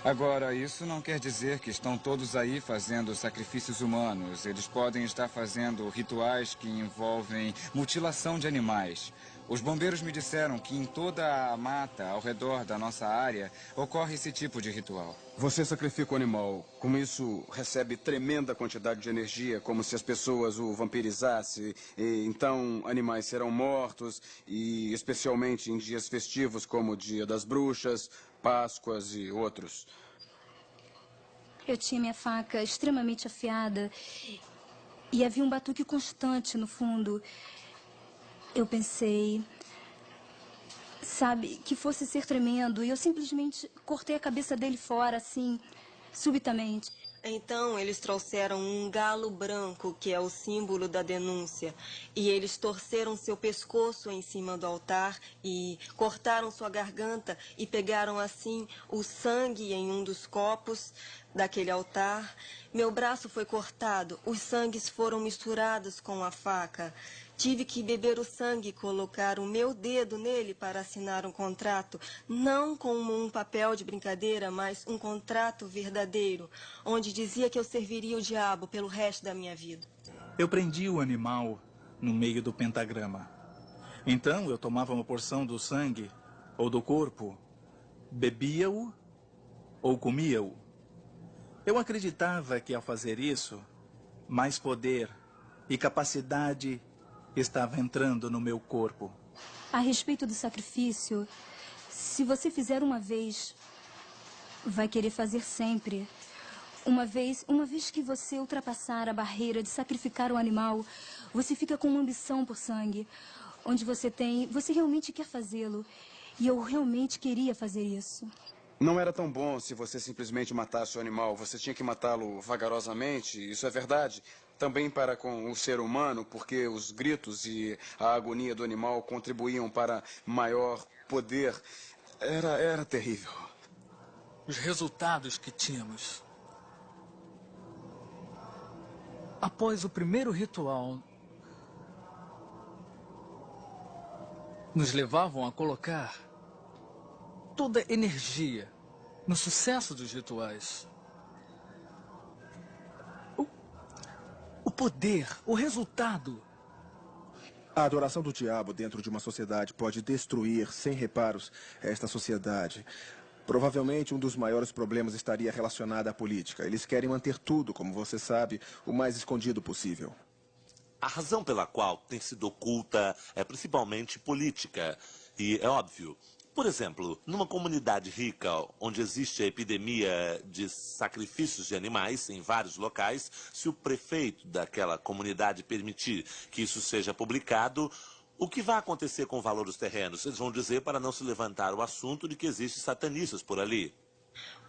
Agora, isso não quer dizer que estão todos aí fazendo sacrifícios humanos. Eles podem estar fazendo rituais que envolvem mutilação de animais. Os bombeiros me disseram que em toda a mata ao redor da nossa área ocorre esse tipo de ritual. Você sacrifica o animal. Com isso, recebe tremenda quantidade de energia, como se as pessoas o vampirizassem. E, então, animais serão mortos, e especialmente em dias festivos como o Dia das Bruxas, Páscoas e outros. Eu tinha minha faca extremamente afiada e havia um batuque constante no fundo. Eu pensei, sabe, que fosse ser tremendo, e eu simplesmente cortei a cabeça dele fora, assim, subitamente. Então, eles trouxeram um galo branco, que é o símbolo da denúncia, e eles torceram seu pescoço em cima do altar e cortaram sua garganta e pegaram, assim, o sangue em um dos copos daquele altar. Meu braço foi cortado, os sangues foram misturados com a faca. Tive que beber o sangue e colocar o meu dedo nele para assinar um contrato, não como um papel de brincadeira, mas um contrato verdadeiro, onde dizia que eu serviria o diabo pelo resto da minha vida. Eu prendi o animal no meio do pentagrama. Então eu tomava uma porção do sangue ou do corpo, bebia-o ou comia-o. Eu acreditava que ao fazer isso, mais poder e capacidade estava entrando no meu corpo. A respeito do sacrifício, se você fizer uma vez, vai querer fazer sempre. Uma vez que você ultrapassar a barreira de sacrificar o animal, você fica com uma ambição por sangue, onde você realmente quer fazê-lo. E eu realmente queria fazer isso. Não era tão bom se você simplesmente matasse o animal. Você tinha que matá-lo vagarosamente, isso é verdade. Também para com o ser humano, porque os gritos e a agonia do animal contribuíam para maior poder. Era terrível. Os resultados que tínhamos. Após o primeiro ritual, nos levavam a colocar toda a energia no sucesso dos rituais. O poder, o resultado. A adoração do diabo dentro de uma sociedade pode destruir, sem reparos, esta sociedade. Provavelmente um dos maiores problemas estaria relacionado à política. Eles querem manter tudo, como você sabe, o mais escondido possível. A razão pela qual tem sido oculta é principalmente política. E é óbvio. Por exemplo, numa comunidade rica, onde existe a epidemia de sacrifícios de animais em vários locais, se o prefeito daquela comunidade permitir que isso seja publicado, o que vai acontecer com o valor dos terrenos? Eles vão dizer para não se levantar o assunto de que existem satanistas por ali.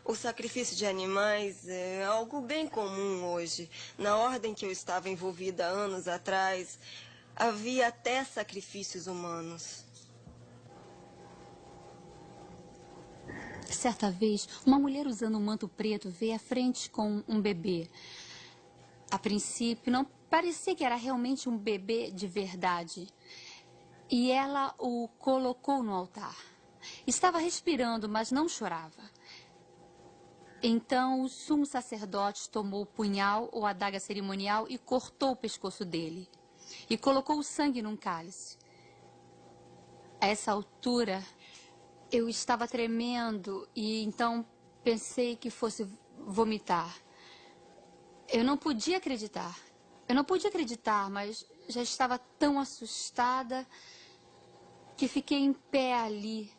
O sacrifício de animais é algo bem comum hoje. Na ordem que eu estava envolvida anos atrás, havia até sacrifícios humanos. Certa vez, uma mulher usando um manto preto veio à frente com um bebê. A princípio, não parecia que era realmente um bebê de verdade. E ela o colocou no altar. Estava respirando, mas não chorava. Então, o sumo sacerdote tomou o punhal ou adaga cerimonial e cortou o pescoço dele. E colocou o sangue num cálice. A essa altura, eu estava tremendo e então pensei que fosse vomitar. Eu não podia acreditar. Mas já estava tão assustada que fiquei em pé ali.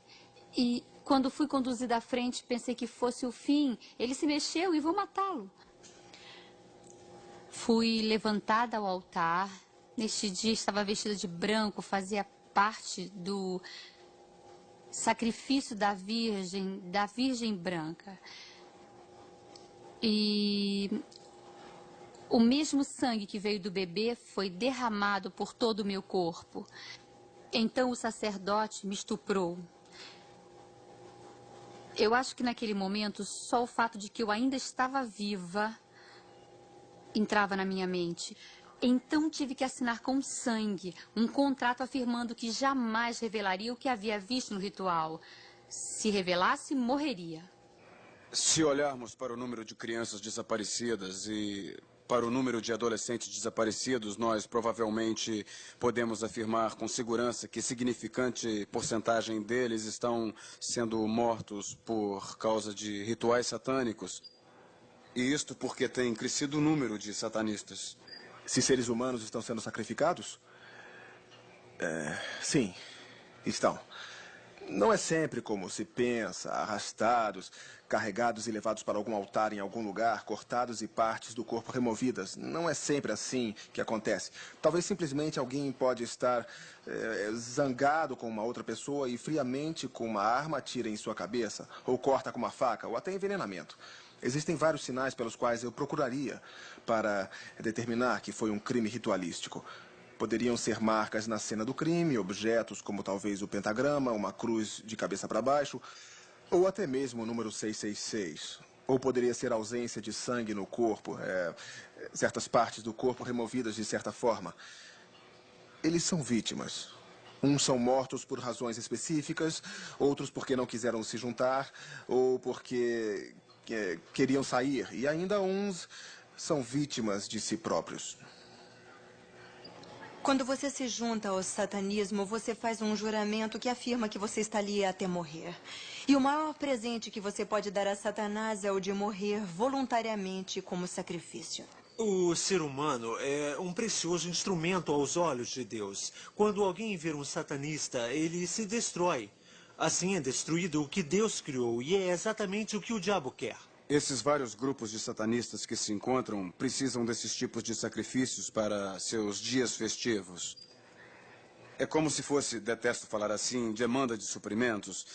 E Quando fui conduzida à frente, pensei que fosse o fim. Ele se mexeu e vou matá-lo. Fui levantada ao altar. Neste dia estava vestida de branco, fazia parte do sacrifício da Virgem branca. E o mesmo sangue que veio do bebê foi derramado por todo o meu corpo. Então o sacerdote me estuprou. Eu acho que naquele momento só o fato de que eu ainda estava viva entrava na minha mente. Então tive que assinar com sangue um contrato afirmando que jamais revelaria o que havia visto no ritual. Se revelasse, morreria. Se olharmos para o número de crianças desaparecidas e para o número de adolescentes desaparecidos, nós provavelmente podemos afirmar com segurança que significante porcentagem deles estão sendo mortos por causa de rituais satânicos. E isto porque tem crescido o número de satanistas. Se seres humanos estão sendo sacrificados? Sim, estão. Não é sempre como se pensa, arrastados, carregados e levados para algum altar em algum lugar, cortados e partes do corpo removidas. Não é sempre assim que acontece. Talvez simplesmente alguém pode estar zangado com uma outra pessoa e friamente com uma arma atira em sua cabeça, ou corta com uma faca, ou até envenenamento. Existem vários sinais pelos quais eu procuraria para determinar que foi um crime ritualístico. Poderiam ser marcas na cena do crime, objetos como talvez o pentagrama, uma cruz de cabeça para baixo, ou até mesmo o número 666. Ou poderia ser ausência de sangue no corpo, certas partes do corpo removidas de certa forma. Eles são vítimas. Uns são mortos por razões específicas, outros porque não quiseram se juntar, ou porque queriam sair. E ainda uns são vítimas de si próprios. Quando você se junta ao satanismo, você faz um juramento que afirma que você está ali até morrer. E o maior presente que você pode dar a Satanás é o de morrer voluntariamente como sacrifício. O ser humano é um precioso instrumento aos olhos de Deus. Quando alguém vê um satanista, ele se destrói. Assim é destruído o que Deus criou, e é exatamente o que o diabo quer. Esses vários grupos de satanistas que se encontram precisam desses tipos de sacrifícios para seus dias festivos. É como se fosse, detesto falar assim, demanda de suprimentos.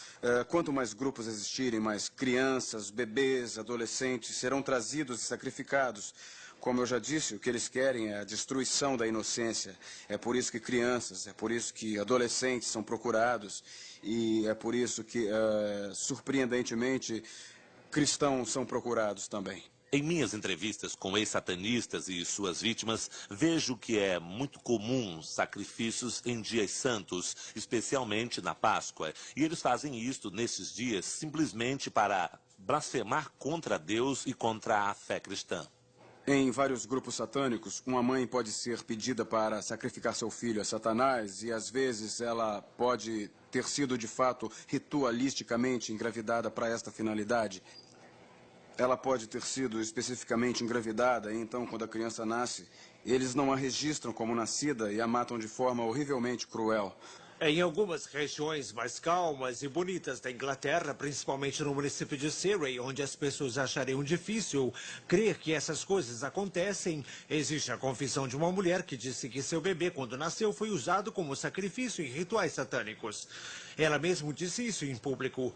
Quanto mais grupos existirem, mais crianças, bebês, adolescentes serão trazidos e sacrificados. Como eu já disse, o que eles querem é a destruição da inocência. É por isso que crianças, é por isso que adolescentes são procurados. E é por isso que, surpreendentemente, cristãos são procurados também. Em minhas entrevistas com ex-satanistas e suas vítimas, vejo que é muito comum sacrifícios em dias santos, especialmente na Páscoa. E eles fazem isto nesses dias simplesmente para blasfemar contra Deus e contra a fé cristã. Em vários grupos satânicos, uma mãe pode ser pedida para sacrificar seu filho a Satanás e, às vezes, ela pode ter sido, de fato, ritualisticamente engravidada para esta finalidade. Ela pode ter sido especificamente engravidada e, então, quando a criança nasce, eles não a registram como nascida e a matam de forma horrivelmente cruel. Em algumas regiões mais calmas e bonitas da Inglaterra, principalmente no município de Surrey, onde as pessoas achariam difícil crer que essas coisas acontecem, existe a confissão de uma mulher que disse que seu bebê, quando nasceu, foi usado como sacrifício em rituais satânicos. Ela mesmo disse isso em público.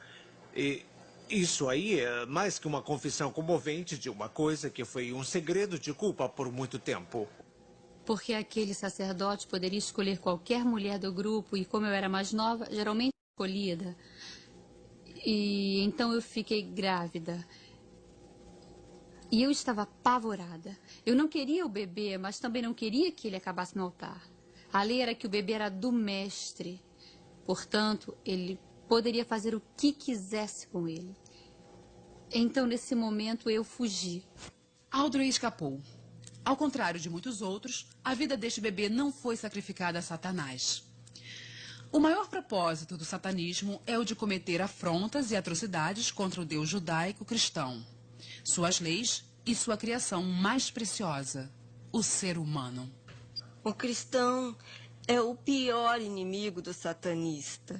E isso aí é mais que uma confissão comovente de uma coisa que foi um segredo de culpa por muito tempo. Porque aquele sacerdote poderia escolher qualquer mulher do grupo e, como eu era mais nova, geralmente escolhida. E então eu fiquei grávida. E eu estava apavorada. Eu não queria o bebê, mas também não queria que ele acabasse no altar. A lei era que o bebê era do mestre. Portanto, ele poderia fazer o que quisesse com ele. Então, nesse momento, eu fugi. Audrey escapou. Ao contrário de muitos outros, a vida deste bebê não foi sacrificada a Satanás. O maior propósito do satanismo é o de cometer afrontas e atrocidades contra o Deus judaico-cristão, suas leis e sua criação mais preciosa, o ser humano. O cristão é o pior inimigo do satanista.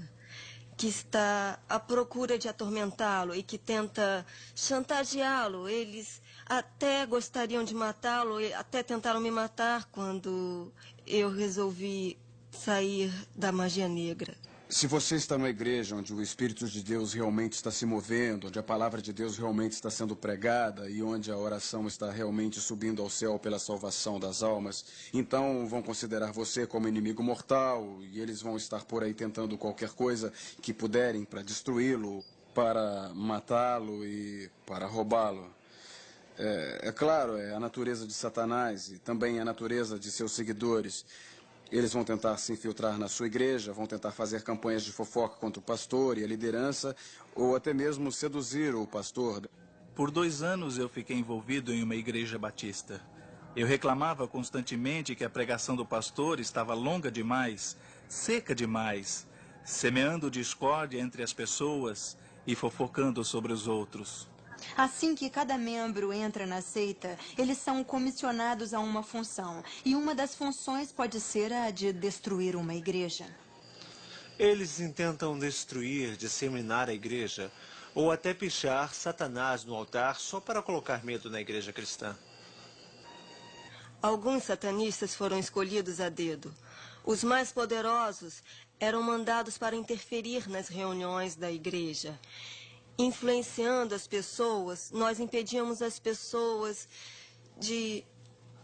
que está à procura de atormentá-lo e que tenta chantageá-lo. Eles até gostariam de matá-lo, até tentaram me matar quando eu resolvi sair da magia negra. Se você está numa igreja onde o Espírito de Deus realmente está se movendo, onde a palavra de Deus realmente está sendo pregada e onde a oração está realmente subindo ao céu pela salvação das almas, então vão considerar você como inimigo mortal e eles vão estar por aí tentando qualquer coisa que puderem para destruí-lo, para matá-lo e para roubá-lo. É claro, é a natureza de Satanás e também a natureza de seus seguidores. Eles vão tentar se infiltrar na sua igreja, vão tentar fazer campanhas de fofoca contra o pastor e a liderança, ou até mesmo seduzir o pastor. Por 2 anos eu fiquei envolvido em uma igreja batista. Eu reclamava constantemente que a pregação do pastor estava longa demais, seca demais, semeando discórdia entre as pessoas e fofocando sobre os outros. Assim que cada membro entra na seita, eles são comissionados a uma função. E uma das funções pode ser a de destruir uma igreja. Eles intentam destruir, disseminar a igreja, ou até pichar Satanás no altar só para colocar medo na igreja cristã. Alguns satanistas foram escolhidos a dedo. Os mais poderosos eram mandados para interferir nas reuniões da igreja. Influenciando as pessoas, nós impedíamos as pessoas de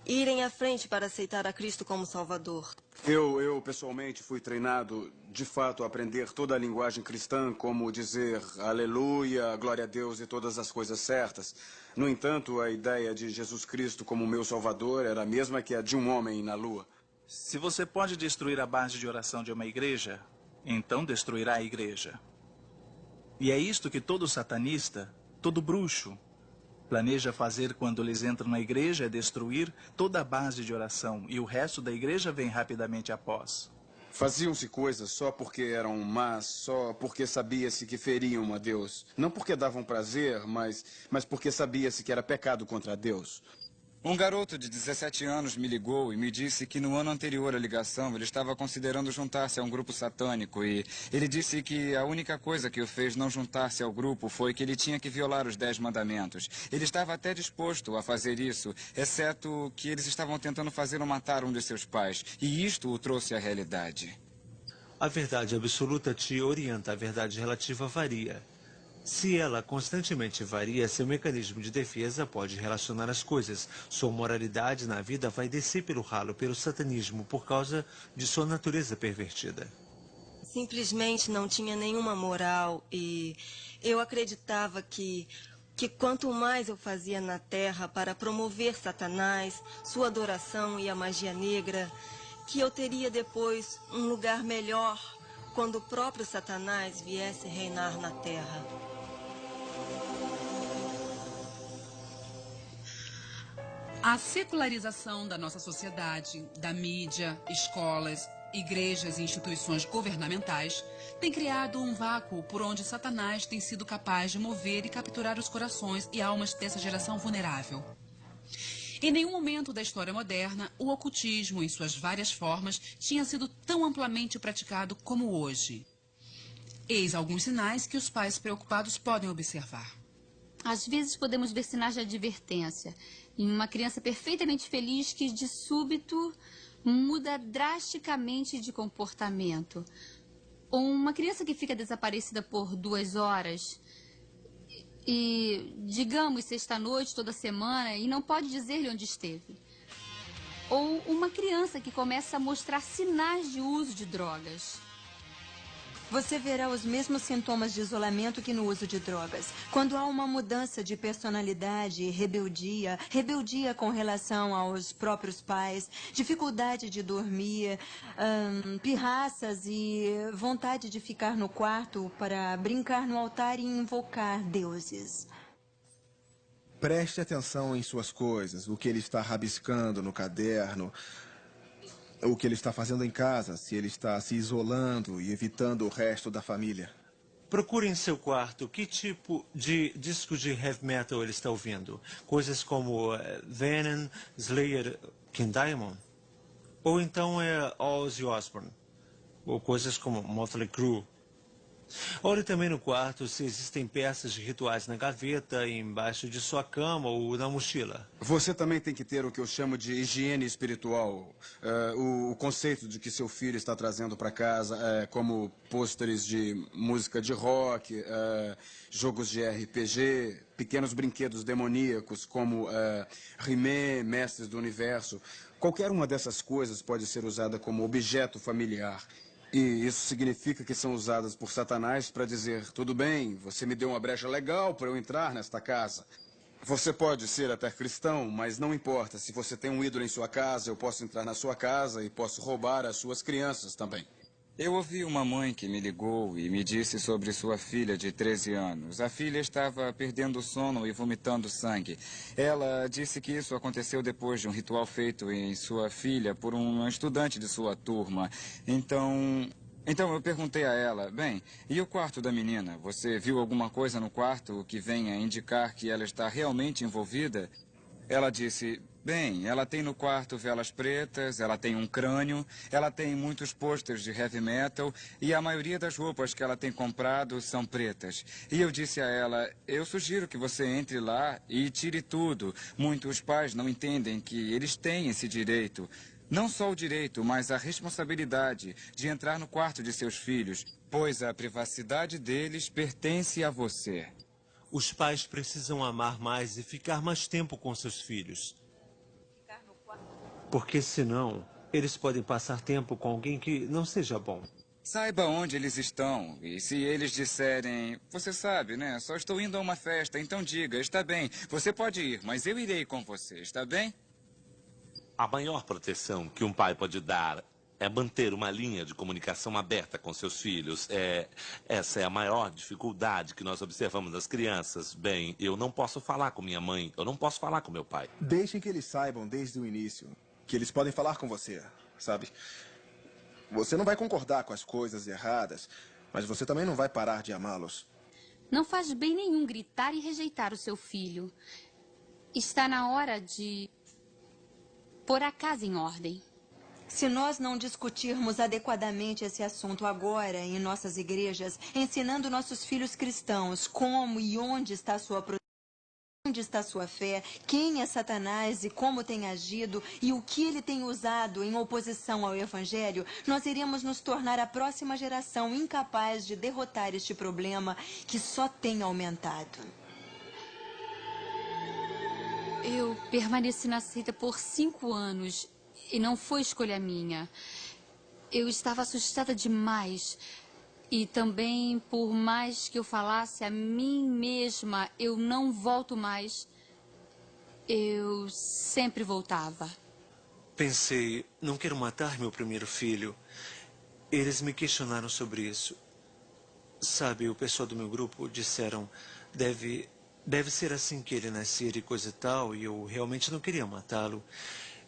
irem à frente para aceitar a Cristo como Salvador. Eu pessoalmente fui treinado, de fato, a aprender toda a linguagem cristã, como dizer aleluia, glória a Deus e todas as coisas certas. No entanto, a ideia de Jesus Cristo como meu Salvador era a mesma que a de um homem na lua. Se você pode destruir a base de oração de uma igreja, então destruirá a igreja. E é isto que todo satanista, todo bruxo, planeja fazer quando eles entram na igreja, é destruir toda a base de oração, e o resto da igreja vem rapidamente após. Faziam-se coisas só porque eram más, só porque sabia-se que feriam a Deus. Não porque davam prazer, mas porque sabia-se que era pecado contra Deus. Um garoto de 17 anos me ligou e me disse que no ano anterior à ligação ele estava considerando juntar-se a um grupo satânico e ele disse que a única coisa que o fez não juntar-se ao grupo foi que ele tinha que violar os 10 mandamentos. Ele estava até disposto a fazer isso, exceto que eles estavam tentando fazê-lo matar um de seus pais, e isto o trouxe à realidade. A verdade absoluta te orienta, a verdade relativa varia. Se ela constantemente varia, seu mecanismo de defesa pode relacionar as coisas. Sua moralidade na vida vai descer pelo ralo, pelo satanismo, por causa de sua natureza pervertida. Simplesmente não tinha nenhuma moral e eu acreditava que quanto mais eu fazia na terra para promover Satanás, sua adoração e a magia negra, que eu teria depois um lugar melhor quando o próprio Satanás viesse reinar na terra. A secularização da nossa sociedade, da mídia, escolas, igrejas e instituições governamentais tem criado um vácuo por onde Satanás tem sido capaz de mover e capturar os corações e almas dessa geração vulnerável. Em nenhum momento da história moderna, o ocultismo, em suas várias formas, tinha sido tão amplamente praticado como hoje. Eis alguns sinais que os pais preocupados podem observar. Às vezes podemos ver sinais de advertência em uma criança perfeitamente feliz que, de súbito, muda drasticamente de comportamento. Ou uma criança que fica desaparecida por 2 horas e, digamos, sexta-noite, toda semana, e não pode dizer-lhe onde esteve. Ou uma criança que começa a mostrar sinais de uso de drogas. Você verá os mesmos sintomas de isolamento que no uso de drogas. Quando há uma mudança de personalidade, rebeldia com relação aos próprios pais, dificuldade de dormir, pirraças e vontade de ficar no quarto para brincar no altar e invocar deuses. Preste atenção em suas coisas, o que ele está rabiscando no caderno, o que ele está fazendo em casa, se ele está se isolando e evitando o resto da família. Procure em seu quarto que tipo de disco de heavy metal ele está ouvindo. Coisas como Venom, Slayer, King Diamond. Ou então Ozzy Osbourne. Ou coisas como Motley Crue. Olhe também no quarto se existem peças de rituais na gaveta, embaixo de sua cama ou na mochila. Você também tem que ter o que eu chamo de higiene espiritual. O conceito de que seu filho está trazendo para casa, como pôsteres de música de rock, jogos de RPG, pequenos brinquedos demoníacos como He-Man, Mestres do Universo. Qualquer uma dessas coisas pode ser usada como objeto familiar. E isso significa que são usadas por Satanás para dizer: tudo bem, você me deu uma brecha legal para eu entrar nesta casa. Você pode ser até cristão, mas não importa. Se você tem um ídolo em sua casa, eu posso entrar na sua casa e posso roubar as suas crianças também. Eu ouvi uma mãe que me ligou e me disse sobre sua filha de 13 anos. A filha estava perdendo o sono e vomitando sangue. Ela disse que isso aconteceu depois de um ritual feito em sua filha por um estudante de sua turma. Então eu perguntei a ela: bem, e o quarto da menina? Você viu alguma coisa no quarto que venha indicar que ela está realmente envolvida? Ela disse: bem, ela tem no quarto velas pretas, ela tem um crânio, ela tem muitos pôsteres de heavy metal e a maioria das roupas que ela tem comprado são pretas. E eu disse a ela: eu sugiro que você entre lá e tire tudo. Muitos pais não entendem que eles têm esse direito. Não só o direito, mas a responsabilidade de entrar no quarto de seus filhos, pois a privacidade deles pertence a você. Os pais precisam amar mais e ficar mais tempo com seus filhos. Porque senão, eles podem passar tempo com alguém que não seja bom. Saiba onde eles estão. E se eles disserem: você sabe, né? Só estou indo a uma festa, então diga: está bem, você pode ir, mas eu irei com você, está bem? A maior proteção que um pai pode dar é manter uma linha de comunicação aberta com seus filhos. Essa é a maior dificuldade que nós observamos nas crianças. Bem, eu não posso falar com minha mãe, eu não posso falar com meu pai. Deixem que eles saibam desde o início que eles podem falar com você, sabe? Você não vai concordar com as coisas erradas, mas você também não vai parar de amá-los. Não faz bem nenhum gritar e rejeitar o seu filho. Está na hora de pôr a casa em ordem. Se nós não discutirmos adequadamente esse assunto agora em nossas igrejas, ensinando nossos filhos cristãos como e onde está sua proteção, onde está sua fé, quem é Satanás e como tem agido e o que ele tem usado em oposição ao Evangelho, nós iremos nos tornar a próxima geração incapaz de derrotar este problema que só tem aumentado. Eu permaneci na seita por 5 anos e não foi escolha minha. Eu estava assustada demais. E também, por mais que eu falasse a mim mesma, eu não volto mais, eu sempre voltava. Pensei: não quero matar meu primeiro filho. Eles me questionaram sobre isso. Sabe, o pessoal do meu grupo disseram: deve ser assim que ele nascer e coisa e tal, e eu realmente não queria matá-lo.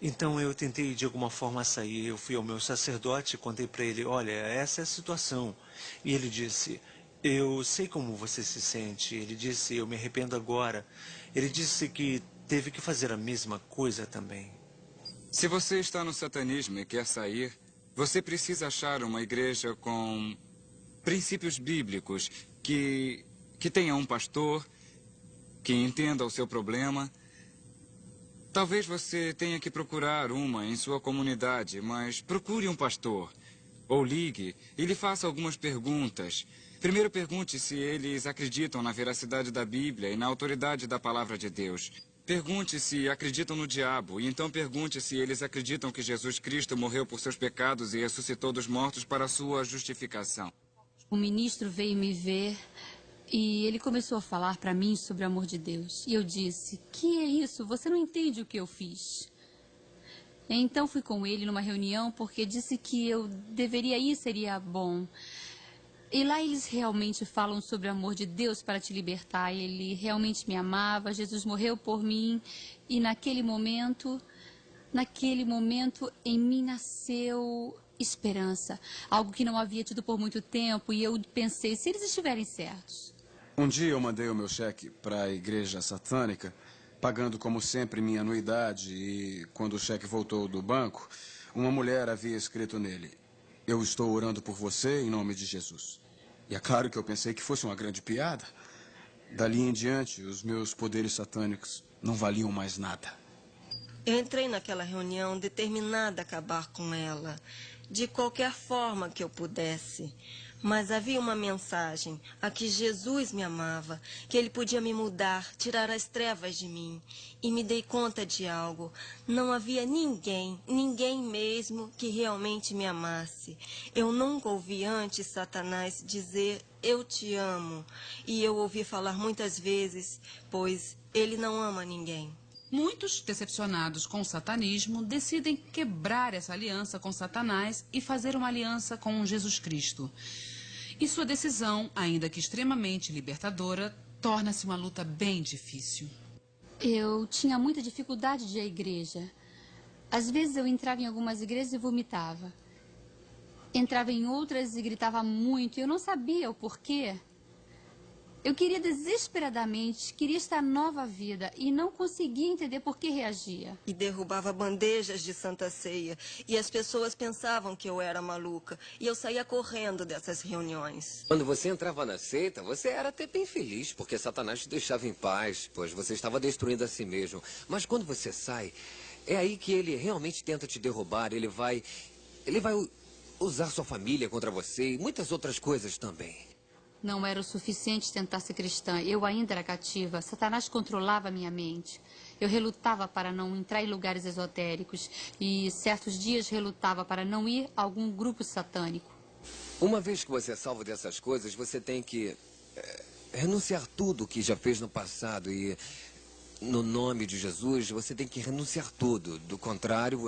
Então eu tentei de alguma forma sair. Eu fui ao meu sacerdote e contei para ele: olha, essa é a situação. E ele disse: eu sei como você se sente. Ele disse: eu me arrependo agora. Ele disse que teve que fazer a mesma coisa também. Se você está no satanismo e quer sair, você precisa achar uma igreja com princípios bíblicos, que tenha um pastor, que entenda o seu problema. Talvez você tenha que procurar uma em sua comunidade, mas procure um pastor. Ou ligue e lhe faça algumas perguntas. Primeiro pergunte se eles acreditam na veracidade da Bíblia e na autoridade da palavra de Deus. Pergunte se acreditam no diabo, e então pergunte se eles acreditam que Jesus Cristo morreu por seus pecados e ressuscitou dos mortos para a sua justificação. O ministro veio me ver e ele começou a falar para mim sobre o amor de Deus. E eu disse: que é isso? Você não entende o que eu fiz. Então fui com ele numa reunião porque disse que eu deveria ir, seria bom. E lá eles realmente falam sobre o amor de Deus para te libertar. Ele realmente me amava, Jesus morreu por mim. E naquele momento em mim nasceu esperança. Algo que não havia tido por muito tempo. E eu pensei: se eles estiverem certos. Um dia eu mandei o meu cheque para a igreja satânica, pagando como sempre minha anuidade, e quando o cheque voltou do banco, uma mulher havia escrito nele: eu estou orando por você em nome de Jesus. E é claro que eu pensei que fosse uma grande piada. Dali em diante, os meus poderes satânicos não valiam mais nada. Eu entrei naquela reunião determinada a acabar com ela, de qualquer forma que eu pudesse. Mas havia uma mensagem, a que Jesus me amava, que ele podia me mudar, tirar as trevas de mim. E me dei conta de algo. Não havia ninguém mesmo, que realmente me amasse. Eu nunca ouvi antes Satanás dizer, eu te amo. E eu ouvi falar muitas vezes, pois ele não ama ninguém. Muitos, decepcionados com o satanismo, decidem quebrar essa aliança com Satanás e fazer uma aliança com Jesus Cristo. E sua decisão, ainda que extremamente libertadora, torna-se uma luta bem difícil. Eu tinha muita dificuldade de ir à igreja. Às vezes eu entrava em algumas igrejas e vomitava. Entrava em outras e gritava muito, e eu não sabia o porquê. Eu queria desesperadamente, queria esta nova vida e não conseguia entender por que reagia. E derrubava bandejas de Santa Ceia. E as pessoas pensavam que eu era maluca. E eu saía correndo dessas reuniões. Quando você entrava na seita, você era até bem feliz, porque Satanás te deixava em paz, pois você estava destruindo a si mesmo. Mas quando você sai, é aí que ele realmente tenta te derrubar. Ele vai usar sua família contra você e muitas outras coisas também. Não era o suficiente tentar ser cristã. Eu ainda era cativa. Satanás controlava a minha mente. Eu relutava para não entrar em lugares esotéricos. E certos dias relutava para não ir a algum grupo satânico. Uma vez que você é salvo dessas coisas, você tem que renunciar tudo que já fez no passado. E no nome de Jesus, você tem que renunciar tudo. Do contrário,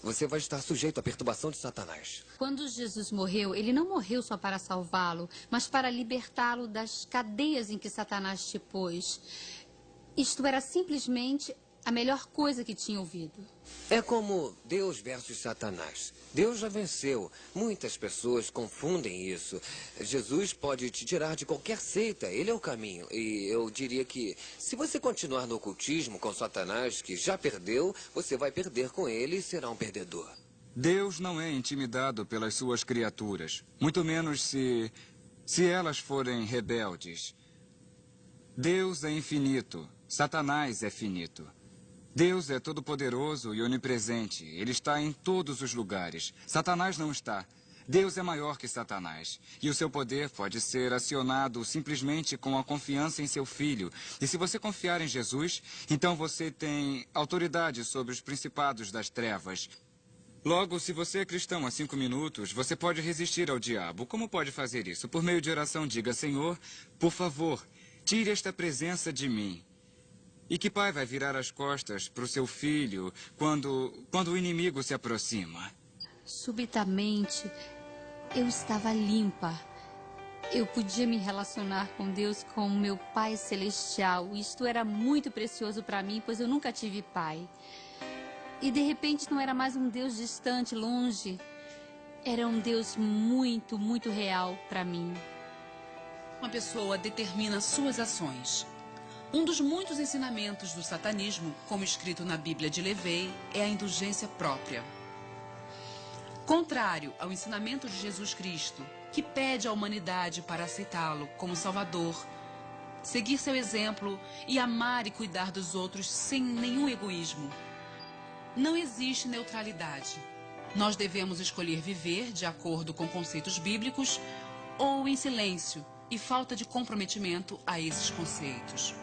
você vai estar sujeito à perturbação de Satanás. Quando Jesus morreu, ele não morreu só para salvá-lo, mas para libertá-lo das cadeias em que Satanás te pôs. Isto era simplesmente a melhor coisa que tinha ouvido. É como Deus versus Satanás. Deus já venceu. Muitas pessoas confundem isso. Jesus pode te tirar de qualquer seita. Ele é o caminho. E eu diria que se você continuar no ocultismo com Satanás, que já perdeu, você vai perder com ele e será um perdedor. Deus não é intimidado pelas suas criaturas, muito menos se elas forem rebeldes. Deus é infinito, Satanás é finito. Deus é todo-poderoso e onipresente. Ele está em todos os lugares. Satanás não está. Deus é maior que Satanás. E o seu poder pode ser acionado simplesmente com a confiança em seu Filho. E se você confiar em Jesus, então você tem autoridade sobre os principados das trevas. Logo, se você é cristão há 5 minutos, você pode resistir ao diabo. Como pode fazer isso? Por meio de oração, diga, Senhor, por favor, tire esta presença de mim. E que pai vai virar as costas para o seu filho quando o inimigo se aproxima? Subitamente, eu estava limpa. Eu podia me relacionar com Deus como meu Pai Celestial. Isto era muito precioso para mim, pois eu nunca tive pai. E de repente não era mais um Deus distante, longe. Era um Deus muito, muito real para mim. Uma pessoa determina suas ações. Um dos muitos ensinamentos do satanismo, como escrito na Bíblia de Levei, é a indulgência própria. Contrário ao ensinamento de Jesus Cristo, que pede à humanidade para aceitá-lo como Salvador, seguir seu exemplo e amar e cuidar dos outros sem nenhum egoísmo. Não existe neutralidade. Nós devemos escolher viver de acordo com conceitos bíblicos ou em silêncio e falta de comprometimento a esses conceitos.